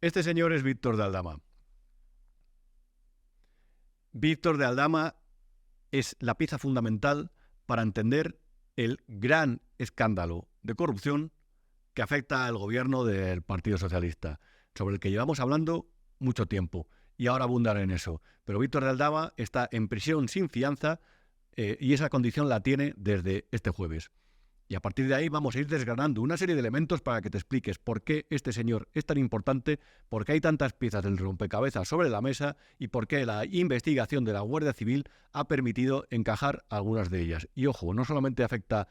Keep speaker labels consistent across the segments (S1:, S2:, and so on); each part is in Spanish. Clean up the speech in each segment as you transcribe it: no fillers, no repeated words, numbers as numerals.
S1: Este señor es Víctor de Aldama. Víctor de Aldama es la pieza fundamental para entender el gran escándalo de corrupción que afecta al gobierno del Partido Socialista, sobre el que llevamos hablando mucho tiempo, y ahora abundaré en eso. Pero Víctor de Aldama está en prisión sin fianza y esa condición la tiene desde este jueves. Y a partir de ahí vamos a ir desgranando una serie de elementos para que te expliques por qué este señor es tan importante, por qué hay tantas piezas del rompecabezas sobre la mesa y por qué la investigación de la Guardia Civil ha permitido encajar algunas de ellas. Y ojo, no solamente afecta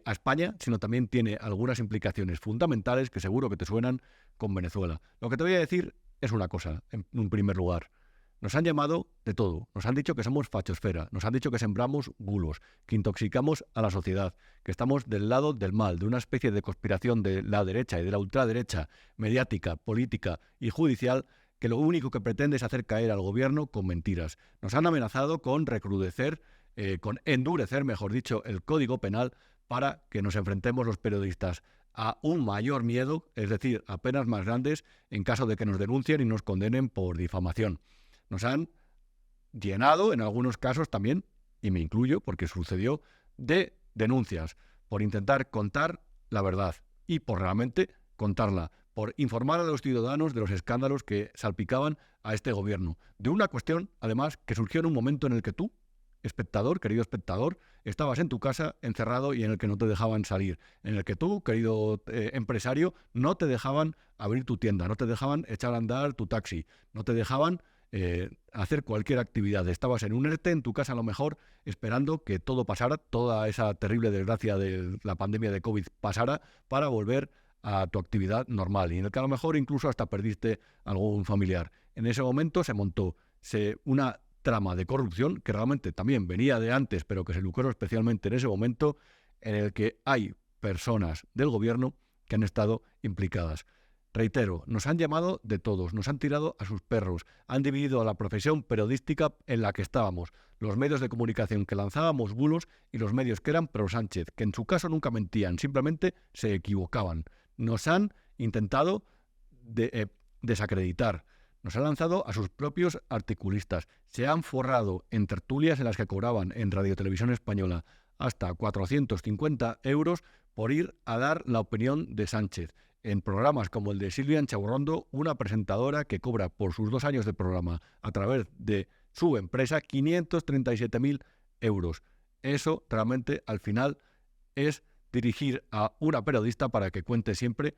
S1: a España, sino también tiene algunas implicaciones fundamentales que seguro que te suenan con Venezuela. Lo que te voy a decir es una cosa, en un primer lugar. Nos han llamado de todo, nos han dicho que somos fachosfera, nos han dicho que sembramos bulos, que intoxicamos a la sociedad, que estamos del lado del mal, de una especie de conspiración de la derecha y de la ultraderecha, mediática, política y judicial, que lo único que pretende es hacer caer al gobierno con mentiras. Nos han amenazado con recrudecer, con endurecer, mejor dicho, el Código Penal para que nos enfrentemos los periodistas a un mayor miedo, es decir, a penas más grandes en caso de que nos denuncien y nos condenen por difamación. Nos han llenado, en algunos casos también, y me incluyo porque sucedió, de denuncias por intentar contar la verdad y por realmente contarla, por informar a los ciudadanos de los escándalos que salpicaban a este gobierno. De una cuestión, además, que surgió en un momento en el que tú, espectador, querido espectador, estabas en tu casa encerrado y en el que no te dejaban salir, en el que tú, querido empresario, no te dejaban abrir tu tienda, no te dejaban echar a andar tu taxi, no te dejaban hacer cualquier actividad. Estabas en un ERTE, en tu casa a lo mejor, esperando que todo pasara, toda esa terrible desgracia de la pandemia de COVID pasara para volver a tu actividad normal y en el que a lo mejor incluso hasta perdiste algún familiar. En ese momento se montó una trama de corrupción que realmente también venía de antes, pero que se lucró especialmente en ese momento, en el que hay personas del gobierno que han estado implicadas. Reitero, nos han llamado de todos, nos han tirado a sus perros, han dividido a la profesión periodística en la que estábamos, los medios de comunicación que lanzábamos bulos y los medios que eran pro Sánchez, que en su caso nunca mentían, simplemente se equivocaban. Nos han intentado desacreditar, nos han lanzado a sus propios articulistas, se han forrado en tertulias en las que cobraban en Radio Televisión Española hasta 450 euros por ir a dar la opinión de Sánchez. En programas como el de Silvia Anchaurrondo, una presentadora que cobra por sus 2 años de programa a través de su empresa 537.000 euros. Eso realmente al final es dirigir a una periodista para que cuente siempre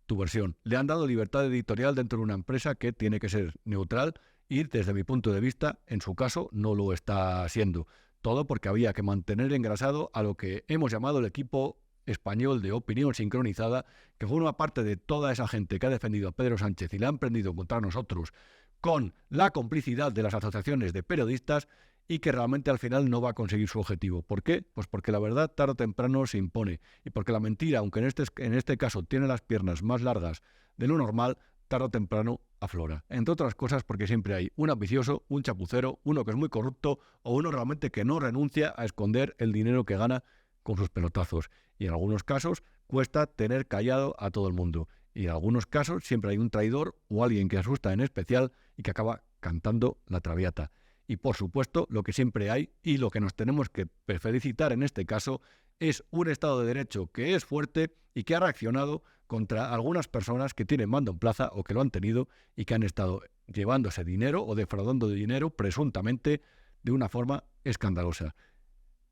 S1: tu versión. Le han dado libertad editorial dentro de una empresa que tiene que ser neutral y desde mi punto de vista, en su caso, no lo está siendo. Todo porque había que mantener engrasado a lo que hemos llamado el equipo español de opinión sincronizada, que forma parte de toda esa gente que ha defendido a Pedro Sánchez y le han prendido contra nosotros con la complicidad de las asociaciones de periodistas y que realmente al final no va a conseguir su objetivo. ¿Por qué? Pues porque la verdad tarde o temprano se impone y porque la mentira, aunque en este caso tiene las piernas más largas de lo normal, tarde o temprano aflora. Entre otras cosas porque siempre hay un ambicioso, un chapucero, uno que es muy corrupto o uno realmente que no renuncia a esconder el dinero que gana con sus pelotazos. Y en algunos casos cuesta tener callado a todo el mundo. Y en algunos casos siempre hay un traidor o alguien que asusta en especial y que acaba cantando la traviata. Y por supuesto, lo que siempre hay y lo que nos tenemos que felicitar en este caso es un Estado de Derecho que es fuerte y que ha reaccionado contra algunas personas que tienen mando en plaza o que lo han tenido y que han estado llevándose dinero o defraudando de dinero presuntamente de una forma escandalosa.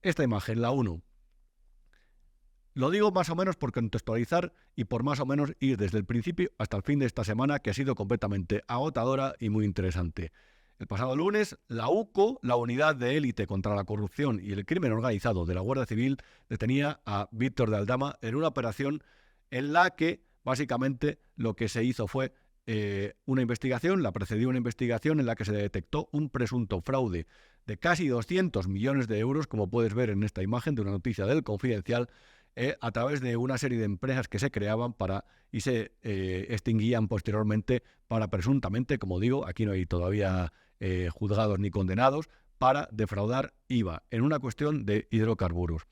S1: Esta imagen, la 1, lo digo más o menos por contextualizar y por más o menos ir desde el principio hasta el fin de esta semana, que ha sido completamente agotadora y muy interesante. El pasado lunes, la UCO, la Unidad de Élite contra la Corrupción y el Crimen Organizado de la Guardia Civil, detenía a Víctor de Aldama en una operación en la que básicamente lo que se hizo fue una investigación, la precedió una investigación en la que se detectó un presunto fraude de casi 200 millones de euros, como puedes ver en esta imagen de una noticia del Confidencial, a través de una serie de empresas que se creaban y se extinguían posteriormente para presuntamente, como digo, aquí no hay todavía juzgados ni condenados, para defraudar IVA en una cuestión de hidrocarburos.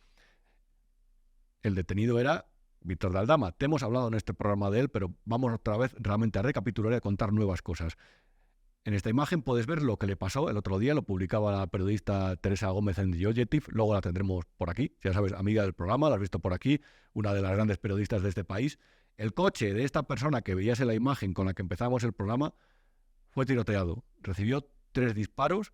S1: El detenido era Víctor de Aldama. Te hemos hablado en este programa de él, pero vamos otra vez realmente a recapitular y a contar nuevas cosas. En esta imagen puedes ver lo que le pasó el otro día, lo publicaba la periodista Teresa Gómez en The Objective, luego la tendremos por aquí, ya sabes, amiga del programa, la has visto por aquí, una de las grandes periodistas de este país. El coche de esta persona que veías en la imagen con la que empezamos el programa fue tiroteado, recibió 3 disparos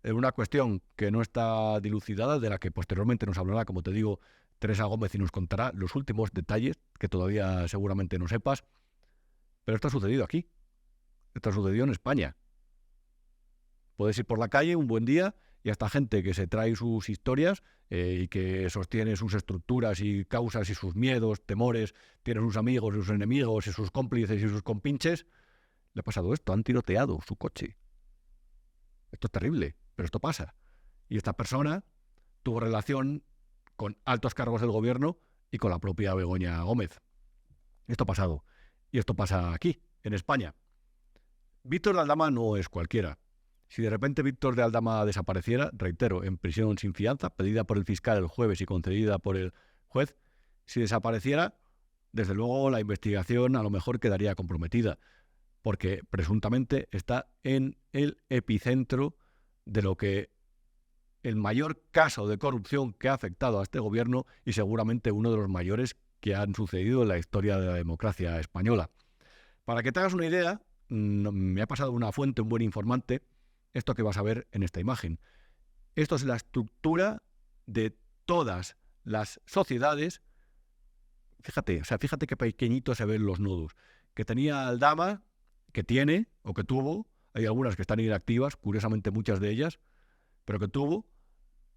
S1: en una cuestión que no está dilucidada, de la que posteriormente nos hablará, como te digo, Teresa Gómez y nos contará los últimos detalles que todavía seguramente no sepas, pero esto ha sucedido aquí, esto ha sucedido en España. Puedes ir por la calle un buen día y hasta gente que se trae sus historias y que sostiene sus estructuras y causas y sus miedos, temores, tiene sus amigos y sus enemigos y sus cómplices y sus compinches, le ha pasado esto, han tiroteado su coche. Esto es terrible, pero esto pasa. Y esta persona tuvo relación con altos cargos del gobierno y con la propia Begoña Gómez. Esto ha pasado. Y esto pasa aquí, en España. Víctor de Aldama no es cualquiera. Si de repente Víctor de Aldama desapareciera, reitero, en prisión sin fianza, pedida por el fiscal el jueves y concedida por el juez, si desapareciera, desde luego la investigación a lo mejor quedaría comprometida, porque presuntamente está en el epicentro de lo que el mayor caso de corrupción que ha afectado a este gobierno y seguramente uno de los mayores que han sucedido en la historia de la democracia española. Para que te hagas una idea, me ha pasado una fuente, un buen informante, esto que vas a ver en esta imagen. Esto es la estructura de todas las sociedades. Fíjate qué pequeñito se ven los nodos. Que tenía Aldama, que tiene o que tuvo, hay algunas que están inactivas, curiosamente muchas de ellas, pero que tuvo,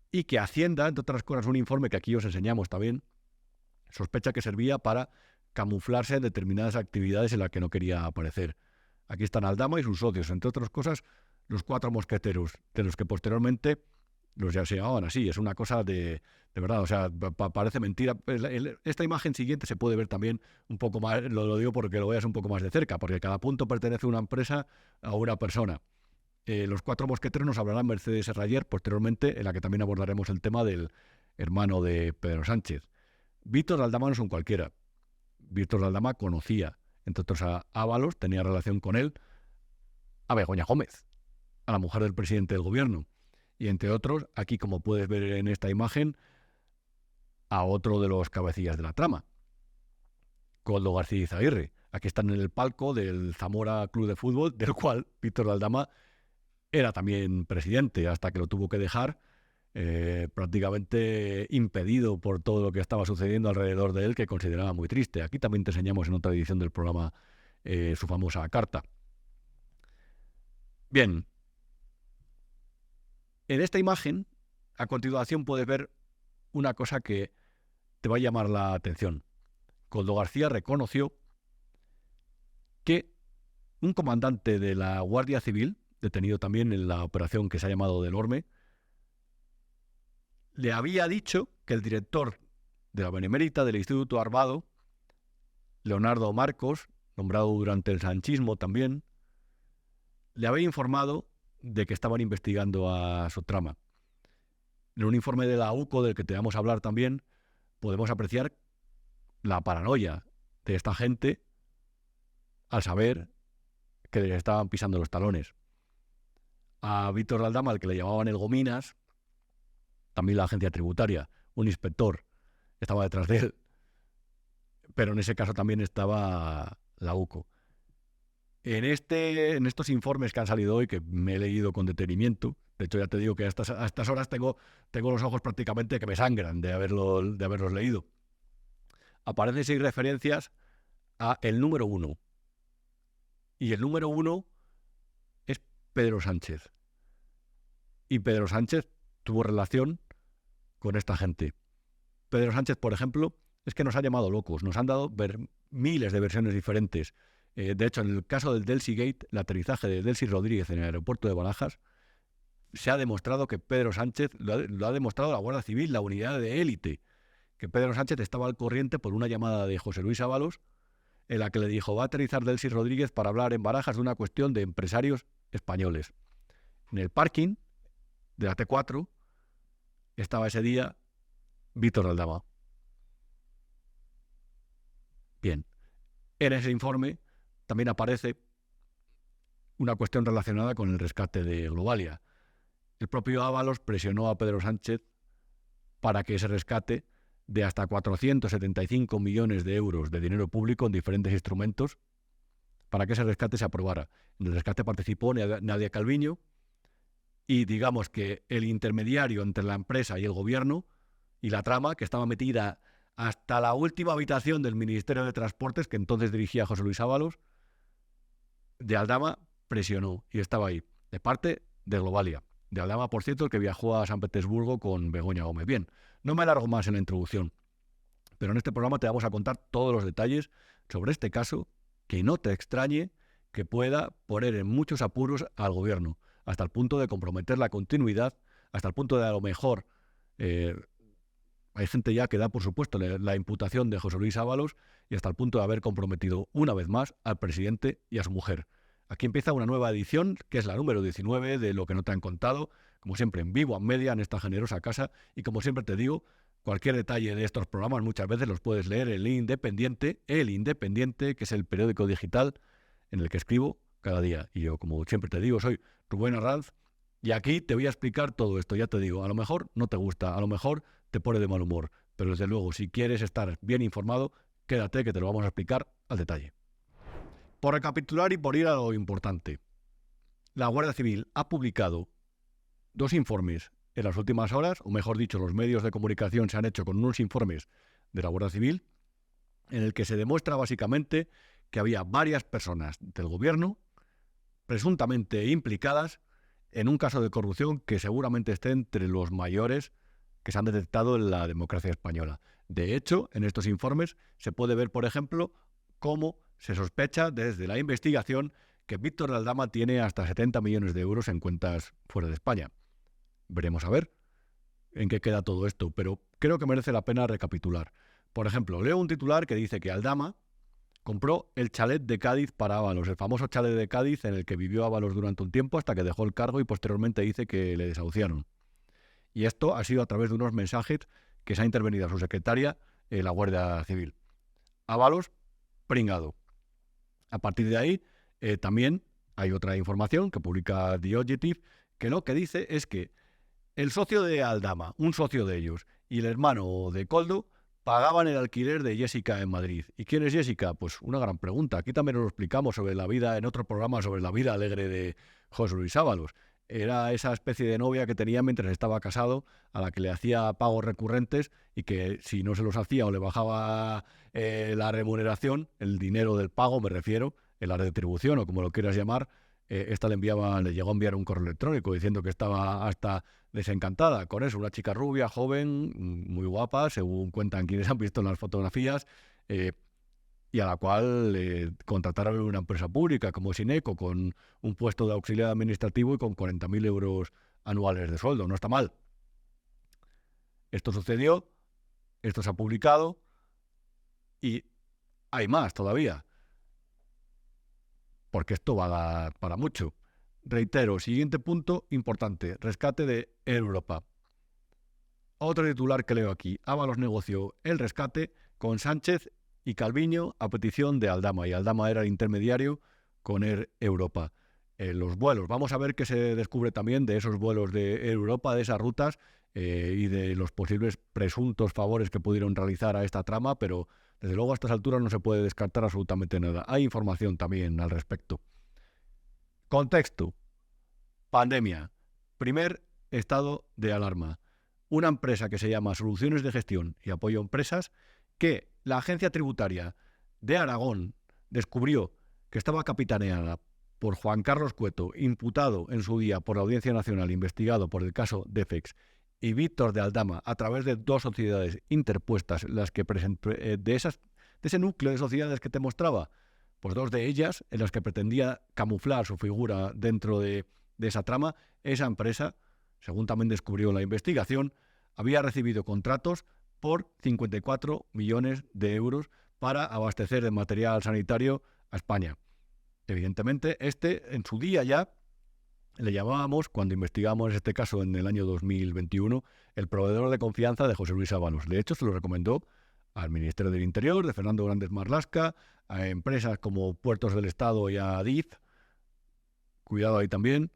S1: y que Hacienda, entre otras cosas, un informe que aquí os enseñamos también, sospecha que servía para camuflarse en determinadas actividades en las que no quería aparecer. Aquí están Aldama y sus socios, entre otras cosas, los 4 mosqueteros, de los que posteriormente los ya se llamaban así. Es una cosa de verdad, o sea, parece mentira. Esta imagen siguiente se puede ver también un poco más, lo digo porque lo veas un poco más de cerca, porque cada punto pertenece a una empresa, a una persona. Los 4 mosqueteros nos hablarán Mercedes Serrayer posteriormente, en la que también abordaremos el tema del hermano de Pedro Sánchez. Víctor de Aldama no es un cualquiera. Víctor de Aldama conocía, entre otros, a Ábalos, tenía relación con él, a Begoña Gómez, a la mujer del presidente del gobierno, y entre otros, aquí como puedes ver en esta imagen, a otro de los cabecillas de la trama, Koldo García Izaguirre. Aquí están en el palco del Zamora Club de Fútbol, del cual Víctor de Aldama era también presidente, hasta que lo tuvo que dejar prácticamente impedido por todo lo que estaba sucediendo alrededor de él, que consideraba muy triste. Aquí también te enseñamos en otra edición del programa su famosa carta. Bien, en esta imagen, a continuación puedes ver una cosa que te va a llamar la atención. Koldo García reconoció que un comandante de la Guardia Civil, detenido también en la operación que se ha llamado Del Orme, le había dicho que el director de la Benemérita del Instituto Armado, Leonardo Marcos, nombrado durante el sanchismo también, le había informado de que estaban investigando a su trama. En un informe de la UCO, del que te vamos a hablar también, podemos apreciar la paranoia de esta gente al saber que le estaban pisando los talones. A Víctor de Aldama, al que le llamaban el Gominas, también la agencia tributaria, un inspector, estaba detrás de él. Pero en ese caso también estaba la UCO. En estos informes que han salido hoy, que me he leído con detenimiento, de hecho ya te digo que a estas horas tengo los ojos prácticamente que me sangran de haberlos leído, aparecen 6 referencias a el número 1. Y el número 1 es Pedro Sánchez. Y Pedro Sánchez tuvo relación con esta gente. Pedro Sánchez, por ejemplo, es que nos ha llamado locos, nos han dado miles de versiones diferentes. De hecho, en el caso del Delcy Gate, el aterrizaje de Delcy Rodríguez en el aeropuerto de Barajas, se ha demostrado que Pedro Sánchez, lo ha demostrado la Guardia Civil, la unidad de élite, que Pedro Sánchez estaba al corriente por una llamada de José Luis Ábalos, en la que le dijo: va a aterrizar Delcy Rodríguez para hablar en Barajas de una cuestión de empresarios españoles. En el parking de la T4 estaba ese día Víctor de Aldama. Bien, en ese informe también aparece una cuestión relacionada con el rescate de Globalia. El propio Ábalos presionó a Pedro Sánchez para que ese rescate de hasta 475 millones de euros de dinero público en diferentes instrumentos, para que ese rescate se aprobara. En el rescate participó Nadia Calviño y digamos que el intermediario entre la empresa y el gobierno y la trama, que estaba metida hasta la última habitación del Ministerio de Transportes, que entonces dirigía José Luis Ábalos, de Aldama presionó y estaba ahí, de parte de Globalia. De Aldama, por cierto, el que viajó a San Petersburgo con Begoña Gómez. Bien, no me alargo más en la introducción, pero en este programa te vamos a contar todos los detalles sobre este caso, que no te extrañe que pueda poner en muchos apuros al gobierno, hasta el punto de comprometer la continuidad, hasta el punto de a lo mejor hay gente ya que da por supuesto la imputación de José Luis Ábalos y hasta el punto de haber comprometido una vez más al presidente y a su mujer. Aquí empieza una nueva edición, que es la número 19 de Lo que no te han contado, como siempre en Vivo a Media, en esta generosa casa, y como siempre te digo, cualquier detalle de estos programas muchas veces los puedes leer en El Independiente, que es el periódico digital en el que escribo cada día. Y yo, como siempre te digo, soy Rubén Arranz, y aquí te voy a explicar todo esto. Ya te digo, a lo mejor no te gusta, a lo mejor te pone de mal humor, pero desde luego, si quieres estar bien informado, quédate que te lo vamos a explicar al detalle. Por recapitular y por ir a lo importante, la Guardia Civil ha publicado 2 informes en las últimas horas, o mejor dicho, los medios de comunicación se han hecho con unos informes de la Guardia Civil, en el que se demuestra básicamente que había varias personas del gobierno presuntamente implicadas en un caso de corrupción que seguramente esté entre los mayores que se han detectado en la democracia española. De hecho, en estos informes se puede ver, por ejemplo, cómo se sospecha desde la investigación que Víctor de Aldama tiene hasta 70 millones de euros en cuentas fuera de España. Veremos a ver en qué queda todo esto, pero creo que merece la pena recapitular. Por ejemplo, leo un titular que dice que Aldama compró el chalet de Cádiz para Ábalos, el famoso chalet de Cádiz en el que vivió Ábalos durante un tiempo hasta que dejó el cargo y posteriormente dice que le desahuciaron. Y esto ha sido a través de unos mensajes que se ha intervenido a su secretaria, la Guardia Civil. Ábalos, pringado. A partir de ahí, también hay otra información que publica The Objective, que lo que dice es que el socio de Aldama, un socio de ellos, y el hermano de Koldo pagaban el alquiler de Jessica en Madrid. ¿Y quién es Jessica? Pues una gran pregunta. Aquí también nos lo explicamos sobre la vida, en otro programa sobre la vida alegre de José Luis Ábalos. Era esa especie de novia que tenía mientras estaba casado, a la que le hacía pagos recurrentes y que si no se los hacía o le bajaba la remuneración, el dinero del pago me refiero, la retribución o como lo quieras llamar, esta le llegó a enviar un correo electrónico diciendo que estaba hasta desencantada con eso, una chica rubia, joven, muy guapa, según cuentan quienes han visto en las fotografías, y a la cual contrataron en una empresa pública como Sineco con un puesto de auxiliar administrativo y con 40.000 euros anuales de sueldo. No está mal. Esto sucedió, esto se ha publicado y hay más todavía, porque esto va a dar para mucho. Reitero, siguiente punto importante, rescate de Europa. Otro titular que leo aquí, Ábalos negoció el rescate con Sánchez y Calviño a petición de Aldama, y Aldama era el intermediario con Air Europa. Los vuelos, vamos a ver qué se descubre también de esos vuelos de Air Europa, de esas rutas y de los posibles presuntos favores que pudieron realizar a esta trama, pero desde luego a estas alturas no se puede descartar absolutamente nada. Hay información también al respecto. Contexto. Pandemia. Primer estado de alarma. Una empresa que se llama Soluciones de Gestión y Apoyo a Empresas, que la agencia tributaria de Aragón descubrió que estaba capitaneada por Juan Carlos Cueto, imputado en su día por la Audiencia Nacional, investigado por el caso Defex, y Víctor de Aldama, a través de 2 sociedades interpuestas, las que de ese núcleo de sociedades que te mostraba, pues 2 de ellas, en las que pretendía camuflar su figura dentro de esa trama, esa empresa, según también descubrió la investigación, había recibido contratos por 54 millones de euros para abastecer de material sanitario a España. Evidentemente, en su día ya, le llamábamos, cuando investigamos este caso en el año 2021, el proveedor de confianza de José Luis Ábalos. De hecho, se lo recomendó al Ministerio del Interior, de Fernando Grandes Marlaska, a empresas como Puertos del Estado y a Adif. Cuidado ahí también.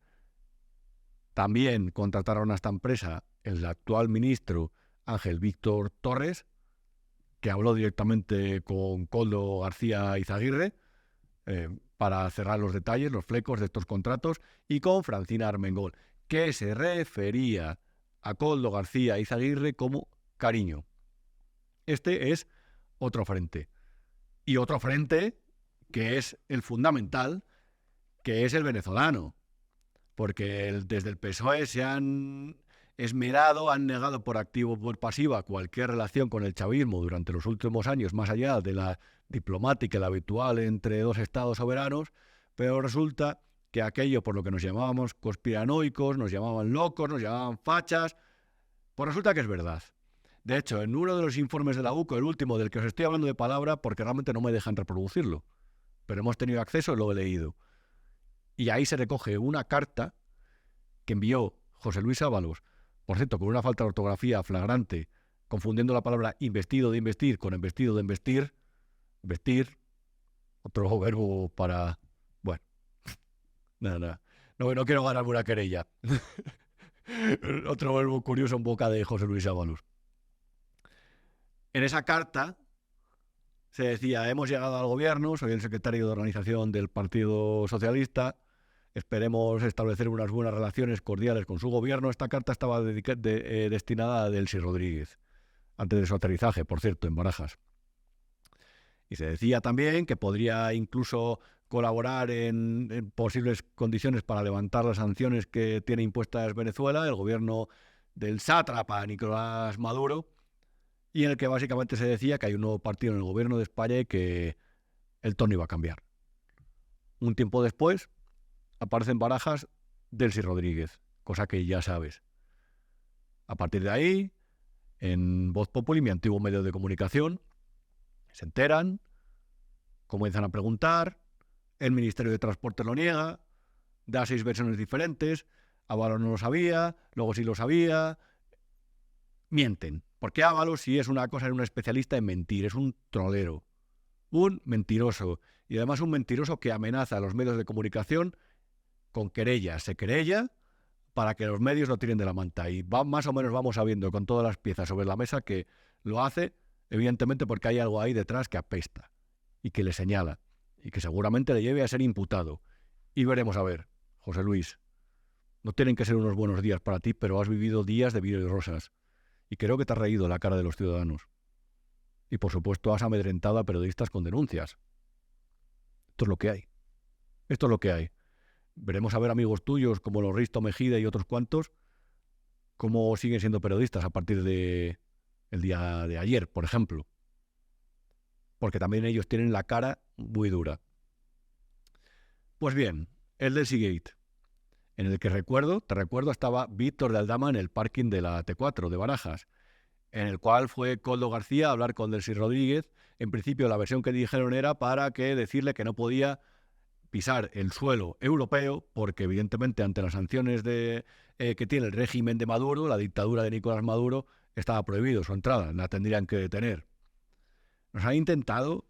S1: También contrataron a esta empresa el actual ministro Ángel Víctor Torres, que habló directamente con Koldo García Izaguirre para cerrar los detalles, los flecos de estos contratos, y con Francina Armengol, que se refería a Koldo García Izaguirre como cariño. Este es otro frente. Y otro frente que es el fundamental, que es el venezolano. Porque desde el PSOE se han esmerado, han negado por activo o por pasiva cualquier relación con el chavismo durante los últimos años, más allá de la diplomática, la habitual entre dos estados soberanos, pero resulta que aquello por lo que nos llamábamos conspiranoicos, nos llamaban locos, nos llamaban fachas, pues resulta que es verdad. De hecho, en uno de los informes de la UCO, el último del que os estoy hablando de palabra, porque realmente no me dejan reproducirlo, pero hemos tenido acceso y lo he leído. Y ahí se recoge una carta que envió José Luis Ábalos, por cierto, con una falta de ortografía flagrante, confundiendo la palabra investido de investir con embestido de investir, vestir, otro verbo para... Bueno, nada. No quiero ganarme una querella. Otro verbo curioso en boca de José Luis Ábalos. En esa carta se decía: hemos llegado al gobierno, soy el secretario de organización del Partido Socialista, esperemos establecer unas buenas relaciones cordiales con su gobierno. Esta carta estaba destinada a Delcy Rodríguez, antes de su aterrizaje, por cierto, en Barajas. Y se decía también que podría incluso colaborar en posibles condiciones para levantar las sanciones que tiene impuestas Venezuela, el gobierno del sátrapa Nicolás Maduro, y en el que básicamente se decía que hay un nuevo partido en el gobierno de España y que el tono iba a cambiar. Un tiempo después aparece en Barajas Delcy Rodríguez, cosa que ya sabes. A partir de ahí, en Voz Populi, mi antiguo medio de comunicación, se enteran, comienzan a preguntar, el Ministerio de Transporte lo niega, da 6 versiones diferentes, Ábalos no lo sabía, luego sí lo sabía, mienten. Porque Ábalos, si es una cosa, es un especialista en mentir, es un trolero, un mentiroso, y además un mentiroso que amenaza a los medios de comunicación con querellas. Se querella para que los medios lo tiren de la manta, y más o menos vamos sabiendo con todas las piezas sobre la mesa que lo hace, evidentemente porque hay algo ahí detrás que apesta y que le señala y que seguramente le lleve a ser imputado. Y veremos a ver, José Luis, no tienen que ser unos buenos días para ti, pero has vivido días de vino y rosas. Y creo que te has reído la cara de los ciudadanos. Y por supuesto has amedrentado a periodistas con denuncias. Esto es lo que hay. Esto es lo que hay. Veremos a ver amigos tuyos como los Risto Mejide y otros cuantos cómo siguen siendo periodistas a partir de el día de ayer, por ejemplo. Porque también ellos tienen la cara muy dura. Pues bien, el del Seagate, en el que te recuerdo, estaba Víctor de Aldama en el parking de la T4 de Barajas, en el cual fue Koldo García a hablar con Delcy Rodríguez. En principio la versión que dijeron era para decirle que no podía pisar el suelo europeo, porque evidentemente ante las sanciones que tiene el régimen de Maduro, la dictadura de Nicolás Maduro, estaba prohibido su entrada, la tendrían que detener. Nos han intentado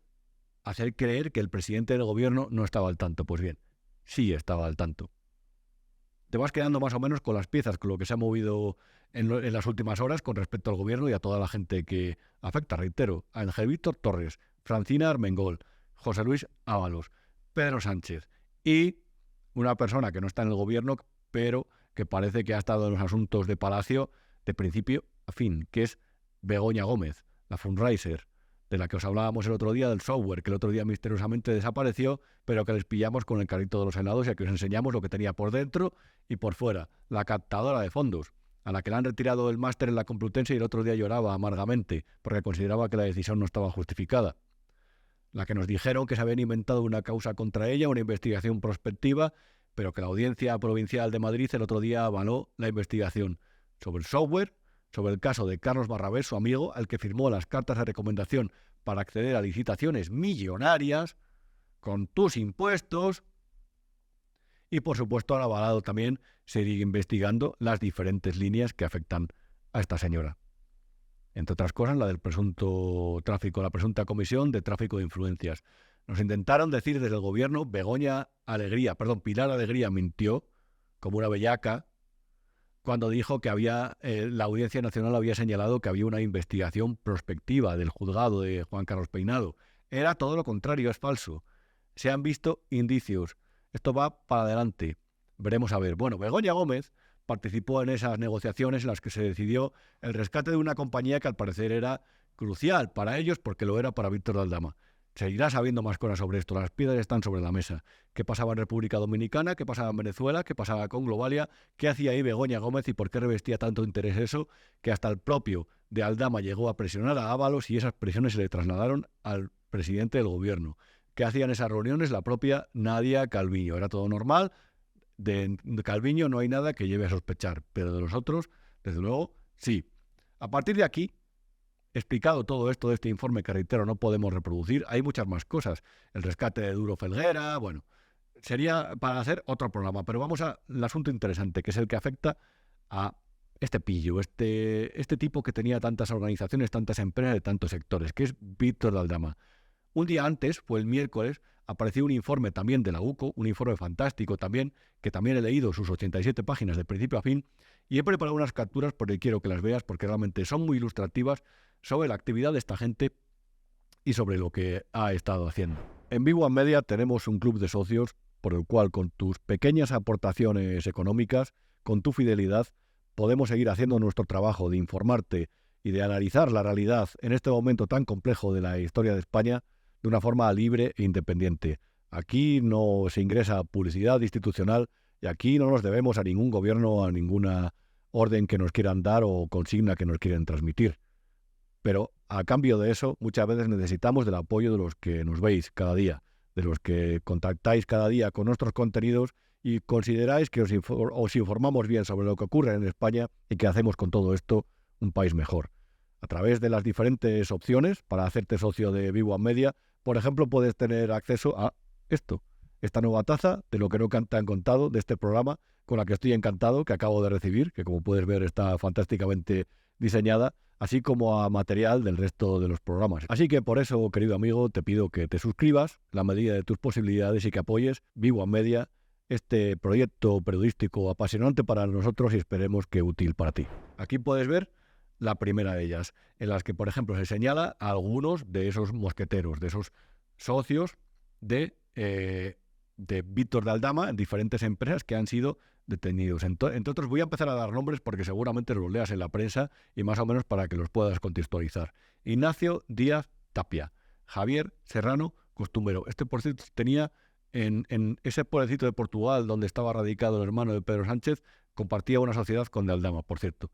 S1: hacer creer que el presidente del gobierno no estaba al tanto. Pues bien, sí estaba al tanto. Te vas quedando más o menos con las piezas, con lo que se ha movido en las últimas horas con respecto al gobierno y a toda la gente que afecta, reitero, a Ángel Víctor Torres, Francina Armengol, José Luis Ábalos, Pedro Sánchez y una persona que no está en el gobierno, pero que parece que ha estado en los asuntos de Palacio de principio a fin, que es Begoña Gómez, la fundraiser, de la que os hablábamos el otro día, del software, que el otro día misteriosamente desapareció, pero que les pillamos con el carrito de los helados y a que os enseñamos lo que tenía por dentro y por fuera, la captadora de fondos, a la que le han retirado el máster en la Complutense y el otro día lloraba amargamente, porque consideraba que la decisión no estaba justificada. La que nos dijeron que se habían inventado una causa contra ella, una investigación prospectiva, pero que la Audiencia Provincial de Madrid el otro día avaló la investigación sobre el software, sobre el caso de Carlos Barrabés, su amigo, al que firmó las cartas de recomendación para acceder a licitaciones millonarias con tus impuestos. Y por supuesto han avalado también seguir investigando las diferentes líneas que afectan a esta señora. Entre otras cosas, la del presunto tráfico, la presunta comisión de tráfico de influencias. Nos intentaron decir desde el gobierno, Pilar Alegría mintió como una bellaca cuando dijo que la Audiencia Nacional había señalado que había una investigación prospectiva del juzgado de Juan Carlos Peinado. Era todo lo contrario, es falso. Se han visto indicios. Esto va para adelante. Veremos a ver. Bueno, Begoña Gómez participó en esas negociaciones en las que se decidió el rescate de una compañía que al parecer era crucial para ellos porque lo era para Víctor de Aldama. Seguirá sabiendo más cosas sobre esto. Las piedras están sobre la mesa. ¿Qué pasaba en República Dominicana? ¿Qué pasaba en Venezuela? ¿Qué pasaba con Globalia? ¿Qué hacía ahí Begoña Gómez y por qué revestía tanto interés eso? Que hasta el propio de Aldama llegó a presionar a Ábalos y esas presiones se le trasladaron al presidente del gobierno. ¿Qué hacían esas reuniones? La propia Nadia Calviño. Era todo normal. De Calviño no hay nada que lleve a sospechar, pero de los otros, desde luego, sí. A partir de aquí, explicado todo esto de este informe que, reitero, no podemos reproducir, hay muchas más cosas. El rescate de Duro Felguera, bueno, sería para hacer otro programa, pero vamos al asunto interesante, que es el que afecta a este pillo, este tipo que tenía tantas organizaciones, tantas empresas de tantos sectores, que es Víctor de Aldama. Un día antes, fue el miércoles, apareció un informe también de la UCO, un informe fantástico también, que también he leído sus 87 páginas de principio a fin, y he preparado unas capturas porque quiero que las veas, porque realmente son muy ilustrativas sobre la actividad de esta gente y sobre lo que ha estado haciendo. En Big One Media tenemos un club de socios por el cual, con tus pequeñas aportaciones económicas, con tu fidelidad, podemos seguir haciendo nuestro trabajo de informarte y de analizar la realidad en este momento tan complejo de la historia de España de una forma libre e independiente. Aquí no se ingresa publicidad institucional y aquí no nos debemos a ningún gobierno, a ninguna orden que nos quieran dar o consigna que nos quieren transmitir. Pero a cambio de eso, muchas veces necesitamos del apoyo de los que nos veis cada día, de los que contactáis cada día con nuestros contenidos y consideráis que os informamos bien sobre lo que ocurre en España y que hacemos con todo esto un país mejor. A través de las diferentes opciones para hacerte socio de Big One Media, por ejemplo, puedes tener acceso a esta nueva taza de lo que no te han contado de este programa, con la que estoy encantado, que acabo de recibir, que como puedes ver está fantásticamente diseñada, así como a material del resto de los programas. Así que por eso, querido amigo, te pido que te suscribas en la medida de tus posibilidades y que apoyes Big One Media, este proyecto periodístico apasionante para nosotros y esperemos que útil para ti. Aquí puedes ver la primera de ellas, en las que, por ejemplo, se señala a algunos de esos mosqueteros, de esos socios de Víctor de Aldama en diferentes empresas que han sido detenidos. Entre otros, voy a empezar a dar nombres porque seguramente los leas en la prensa y más o menos para que los puedas contextualizar. Ignacio Díaz Tapia, Javier Serrano Costumero. Este, por cierto, tenía en ese pueblecito de Portugal donde estaba radicado el hermano de Pedro Sánchez, compartía una sociedad con de Aldama, por cierto.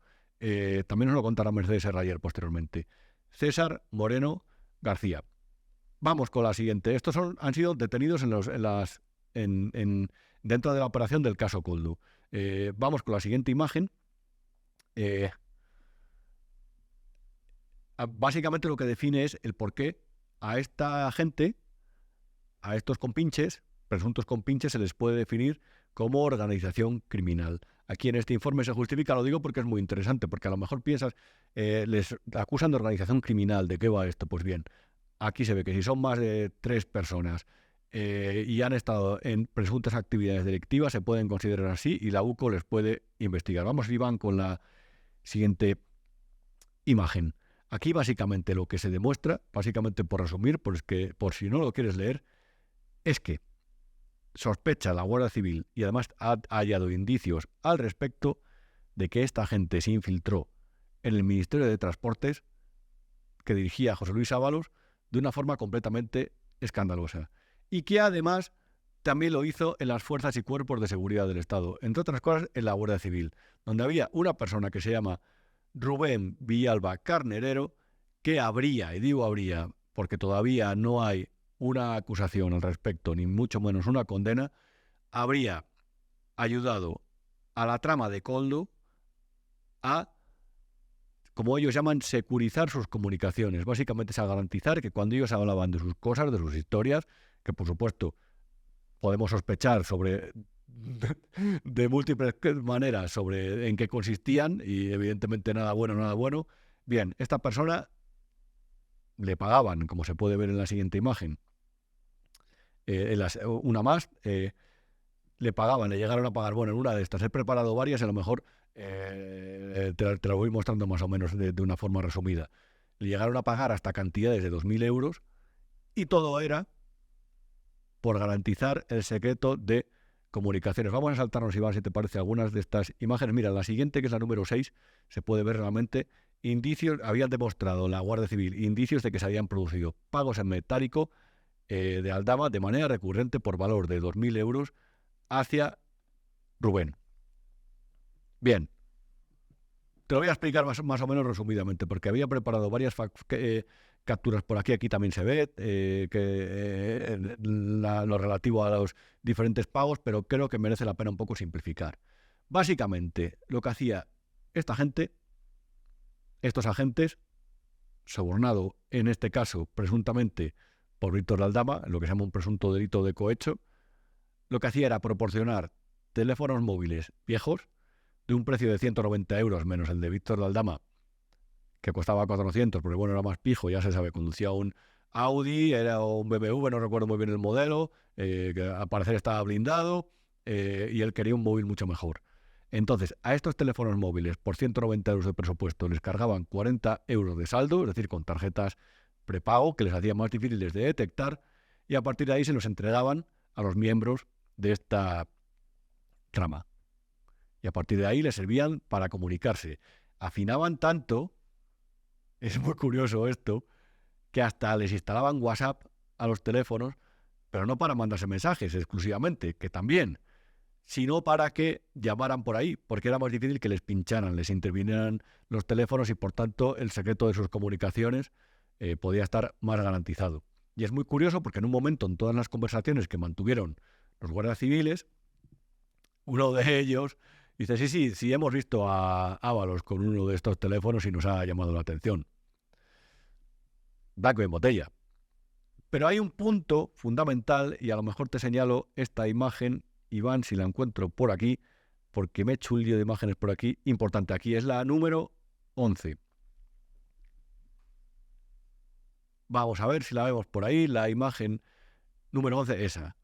S1: También nos lo contará Mercedes Herrayer posteriormente. César Moreno García. Vamos con la siguiente. Estos han sido detenidos dentro de la operación del caso Koldo. Vamos con la siguiente imagen. Básicamente lo que define es el porqué a esta gente, a estos compinches, presuntos compinches, se les puede definir como organización criminal. Aquí en este informe se justifica, lo digo porque es muy interesante, porque a lo mejor piensas, les acusan de organización criminal. ¿De qué va esto? Pues bien, aquí se ve que si son más de 3 personas y han estado en presuntas actividades delictivas, se pueden considerar así y la UCO les puede investigar. Vamos, Iván, con la siguiente imagen. Aquí básicamente lo que se demuestra, básicamente por resumir, porque por si no lo quieres leer, es que sospecha la Guardia Civil y además ha hallado indicios al respecto de que esta gente se infiltró en el Ministerio de Transportes que dirigía José Luis Ábalos de una forma completamente escandalosa y que además también lo hizo en las fuerzas y cuerpos de seguridad del Estado, entre otras cosas en la Guardia Civil, donde había una persona que se llama Rubén Villalba Carnerero que habría, y digo habría porque todavía no hay una acusación al respecto, ni mucho menos una condena, habría ayudado a la trama de Koldo a, como ellos llaman, securizar sus comunicaciones. Básicamente es a garantizar que cuando ellos hablaban de sus cosas, de sus historias, que por supuesto podemos sospechar de múltiples maneras sobre en qué consistían, y evidentemente nada bueno, Bien, esta persona le pagaban, como se puede ver en la siguiente imagen, una más, le pagaban, le llegaron a pagar, bueno, en una de estas, he preparado varias, a lo mejor te lo voy mostrando más o menos de una forma resumida. Le llegaron a pagar hasta cantidades de 2.000 euros y todo era por garantizar el secreto de comunicaciones. Vamos a saltarnos, Iván, si te parece, algunas de estas imágenes. Mira, la siguiente, que es la número 6, se puede ver realmente indicios, habían demostrado la Guardia Civil indicios de que se habían producido pagos en metálico de Aldama de manera recurrente por valor de 2.000 euros hacia Rubén. Bien, te lo voy a explicar más o menos resumidamente, porque había preparado varias capturas por aquí. Aquí también se ve lo relativo a los diferentes pagos, pero creo que merece la pena un poco simplificar. Básicamente, lo que hacía esta gente, estos agentes, sobornado en este caso presuntamente por Víctor Aldama, lo que se llama un presunto delito de cohecho, lo que hacía era proporcionar teléfonos móviles viejos de un precio de 190 euros menos el de Víctor Aldama, que costaba 400, porque bueno, era más pijo, ya se sabe, conducía un Audi, era un BMW, no recuerdo muy bien el modelo, que al parecer estaba blindado, y él quería un móvil mucho mejor. Entonces, a estos teléfonos móviles, por 190 euros de presupuesto, les cargaban 40 euros de saldo, es decir, con tarjetas prepago, que les hacían más difíciles de detectar, y a partir de ahí se los entregaban a los miembros de esta trama. Y a partir de ahí les servían para comunicarse. Afinaban tanto, es muy curioso esto, que hasta les instalaban WhatsApp a los teléfonos, pero no para mandarse mensajes exclusivamente, que también, sino para que llamaran por ahí, porque era más difícil que les pincharan, les intervinieran los teléfonos y por tanto el secreto de sus comunicaciones podía estar más garantizado. Y es muy curioso porque en un momento, en todas las conversaciones que mantuvieron los guardias civiles, uno de ellos dice, sí, hemos visto a Ábalos con uno de estos teléfonos y nos ha llamado la atención. Blanco en botella. Pero hay un punto fundamental, y a lo mejor te señalo esta imagen, Iván, si la encuentro por aquí, porque me he hecho un lío de imágenes por aquí, importante. Aquí es la número 11. Vamos a ver si la vemos por ahí, la imagen número 11, esa.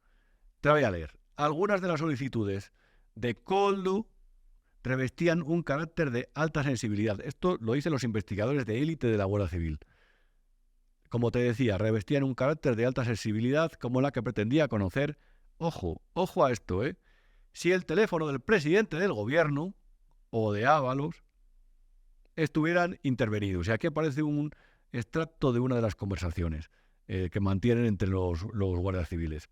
S1: Te la voy a leer. Algunas de las solicitudes de Koldo revestían un carácter de alta sensibilidad. Esto lo dicen los investigadores de élite de la Guardia Civil. Como te decía, revestían un carácter de alta sensibilidad como la que pretendía conocer, ojo a esto, si el teléfono del presidente del gobierno o de Ábalos estuvieran intervenidos. Y aquí aparece un extracto de una de las conversaciones que mantienen entre los guardias civiles.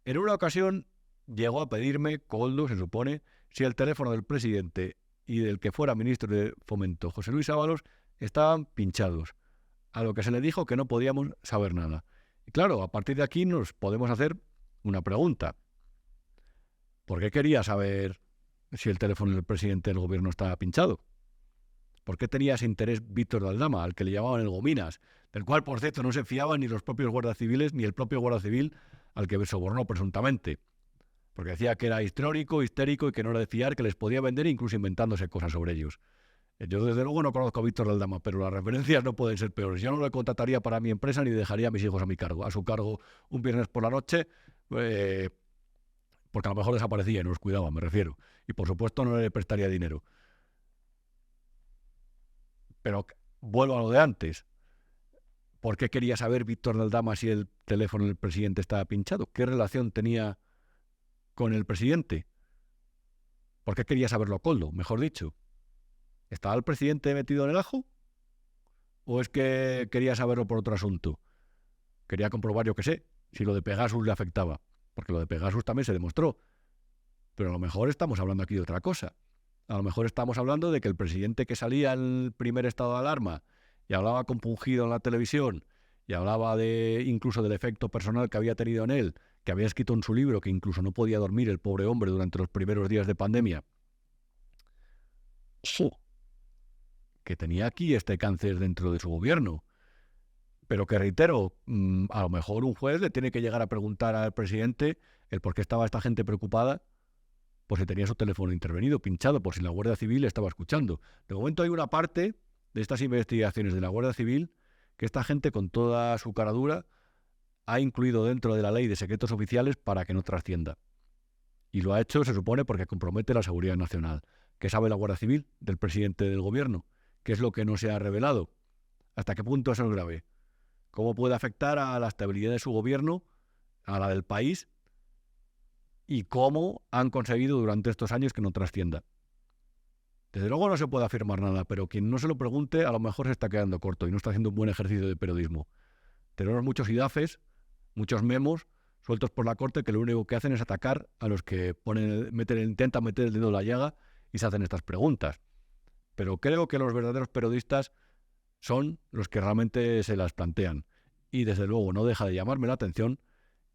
S1: En una ocasión llegó a pedirme, Koldo, se supone, si el teléfono del presidente y del que fuera ministro de Fomento, José Luis Ábalos, estaban pinchados, a lo que se le dijo que no podíamos saber nada. Y claro, a partir de aquí nos podemos hacer una pregunta. ¿Por qué quería saber si el teléfono del presidente del gobierno estaba pinchado? ¿Por qué tenía ese interés Víctor de Aldama, al que le llamaban el Gominas, del cual, por cierto, no se fiaban ni los propios guardias civiles ni el propio guardia civil al que sobornó presuntamente? Porque decía que era histérico y que no era de fiar, que les podía vender incluso inventándose cosas sobre ellos. Yo desde luego no conozco a Víctor de Aldama, pero las referencias no pueden ser peores. Yo no le contrataría para mi empresa ni dejaría a mis hijos a su cargo un viernes por la noche, porque a lo mejor desaparecía y no los cuidaba, me refiero. Y por supuesto no le prestaría dinero. Pero vuelvo a lo de antes. ¿Por qué quería saber Víctor de Aldama si el teléfono del presidente estaba pinchado? ¿Qué relación tenía con el presidente? ¿Por qué quería saberlo Koldo, mejor dicho? ¿Estaba el presidente metido en el ajo? ¿O es que quería saberlo por otro asunto? Quería comprobar, yo qué sé, si lo de Pegasus le afectaba. Porque lo de Pegasus también se demostró. Pero a lo mejor estamos hablando aquí de otra cosa. A lo mejor estamos hablando de que el presidente que salía en el primer estado de alarma y hablaba compungido en la televisión y hablaba incluso del efecto personal que había tenido en él, que había escrito en su libro que incluso no podía dormir el pobre hombre durante los primeros días de pandemia. Sí. Que tenía aquí este cáncer dentro de su gobierno. Pero que reitero, a lo mejor un juez le tiene que llegar a preguntar al presidente el por qué estaba esta gente preocupada por si tenía su teléfono intervenido, pinchado, por si la Guardia Civil estaba escuchando. De momento hay una parte de estas investigaciones de la Guardia Civil que esta gente, con toda su caradura, ha incluido dentro de la ley de secretos oficiales para que no trascienda. Y lo ha hecho, se supone, porque compromete la seguridad nacional. ¿Qué sabe la Guardia Civil del presidente del gobierno? ¿Qué es lo que no se ha revelado? ¿Hasta qué punto eso es grave? ¿Cómo puede afectar a la estabilidad de su gobierno, a la del país? ¿Y cómo han conseguido durante estos años que no trascienda? Desde luego no se puede afirmar nada, pero quien no se lo pregunte a lo mejor se está quedando corto y no está haciendo un buen ejercicio de periodismo. Tenemos muchos idafes, muchos memos sueltos por la corte que lo único que hacen es atacar a los que intentan meter el dedo en la llaga y se hacen estas preguntas. Pero creo que los verdaderos periodistas son los que realmente se las plantean. Y desde luego no deja de llamarme la atención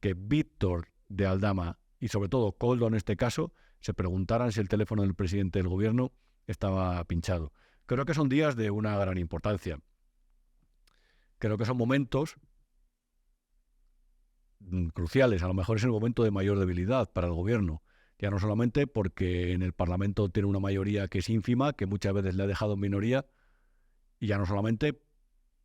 S1: que Víctor de Aldama y sobre todo Koldo en este caso se preguntaran si el teléfono del presidente del gobierno estaba pinchado. Creo que son días de una gran importancia. Creo que son momentos cruciales. A lo mejor es el momento de mayor debilidad para el gobierno. Ya no solamente porque en el Parlamento tiene una mayoría que es ínfima, que muchas veces le ha dejado en minoría, y ya no solamente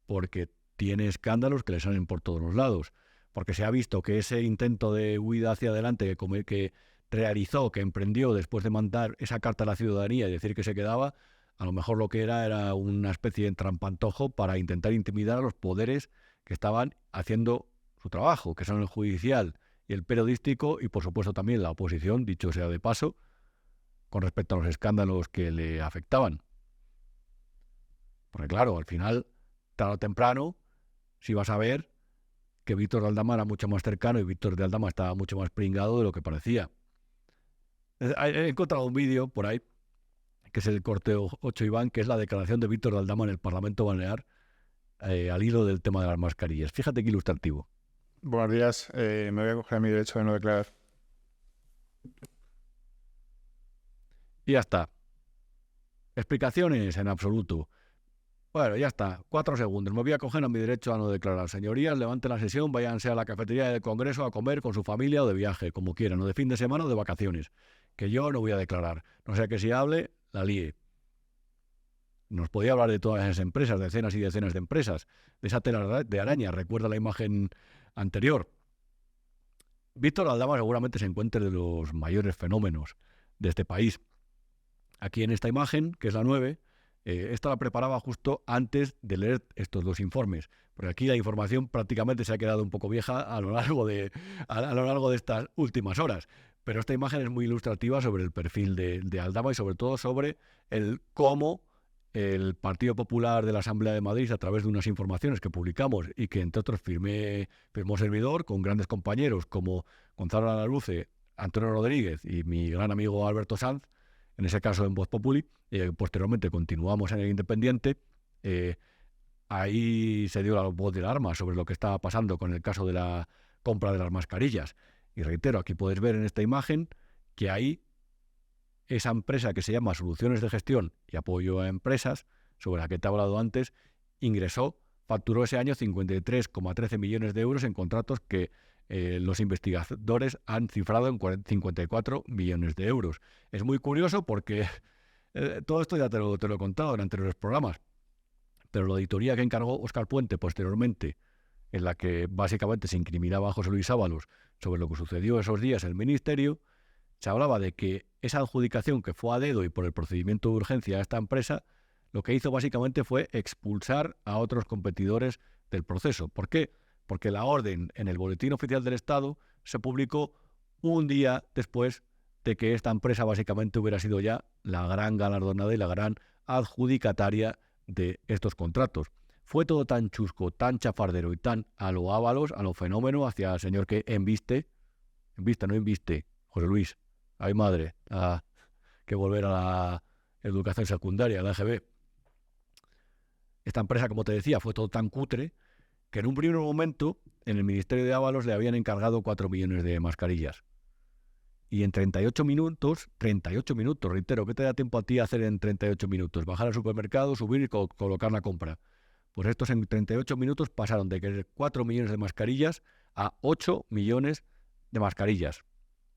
S1: porque tiene escándalos que le salen por todos los lados, porque se ha visto que ese intento de huida hacia adelante que realizó, que emprendió después de mandar esa carta a la ciudadanía y decir que se quedaba, a lo mejor lo que era una especie de trampantojo para intentar intimidar a los poderes que estaban haciendo su trabajo, que son el judicial y el periodístico, y por supuesto también la oposición, dicho sea de paso, con respecto a los escándalos que le afectaban. Porque claro, al final, tarde o temprano, si vas a ver que Víctor de Aldama era mucho más cercano y Víctor de Aldama estaba mucho más pringado de lo que parecía. He encontrado un vídeo por ahí, que es el corteo 8 Iván, que es la declaración de Víctor de Aldama en el Parlamento Balear al hilo del tema de las mascarillas. Fíjate qué ilustrativo.
S2: Buenos días, me voy a coger mi derecho de no declarar.
S1: Y ya está. Explicaciones en absoluto. Bueno, ya está. 4 segundos. Me voy a coger a mi derecho a no declarar. Señorías, levanten la sesión, váyanse a la cafetería del Congreso a comer con su familia o de viaje, como quieran, o de fin de semana o de vacaciones. Que yo no voy a declarar. No sea que si hable, la líe. Nos podía hablar de todas esas empresas, decenas y decenas de empresas, de esa tela de araña. Recuerda la imagen anterior. Víctor Aldama seguramente se encuentre de los mayores fenómenos de este país. Aquí en esta imagen, que es la 9, esta la preparaba justo antes de leer estos 2 informes, porque aquí la información prácticamente se ha quedado un poco vieja a lo largo de estas últimas horas. Pero esta imagen es muy ilustrativa sobre el perfil de Aldama y sobre todo sobre el cómo el Partido Popular de la Asamblea de Madrid, a través de unas informaciones que publicamos y que entre otros firmó servidor con grandes compañeros como Gonzalo Lalaluce, Antonio Rodríguez y mi gran amigo Alberto Sanz, en ese caso en Voz Populi, posteriormente continuamos en El Independiente. Ahí se dio la voz de alarma sobre lo que estaba pasando con el caso de la compra de las mascarillas. Y reitero, aquí puedes ver en esta imagen que ahí esa empresa que se llama Soluciones de Gestión y Apoyo a Empresas, sobre la que te he hablado antes, facturó ese año 53,13 millones de euros en contratos que los investigadores han cifrado en 54 millones de euros. Es muy curioso porque todo esto ya te lo he contado en anteriores programas, pero la auditoría que encargó Óscar Puente posteriormente, en la que básicamente se incriminaba a José Luis Ábalos sobre lo que sucedió esos días en el Ministerio, se hablaba de que esa adjudicación que fue a dedo y por el procedimiento de urgencia a esta empresa, lo que hizo básicamente fue expulsar a otros competidores del proceso. ¿Por qué? Porque la orden en el Boletín Oficial del Estado se publicó un día después de que esta empresa básicamente hubiera sido ya la gran galardonada y la gran adjudicataria de estos contratos. Fue todo tan chusco, tan chafardero y tan a lo Ábalos, a lo fenómeno, hacia el señor que inviste, no inviste, José Luis, ay madre, que volver a la educación secundaria, a la EGB. Esta empresa, como te decía, fue todo tan cutre que en un primer momento en el Ministerio de Ábalos le habían encargado 4 millones de mascarillas. Y en 38 minutos, reitero, ¿qué te da tiempo a ti a hacer en 38 minutos? Bajar al supermercado, subir y colocar la compra. Pues estos en 38 minutos pasaron de querer 4 millones de mascarillas a 8 millones de mascarillas.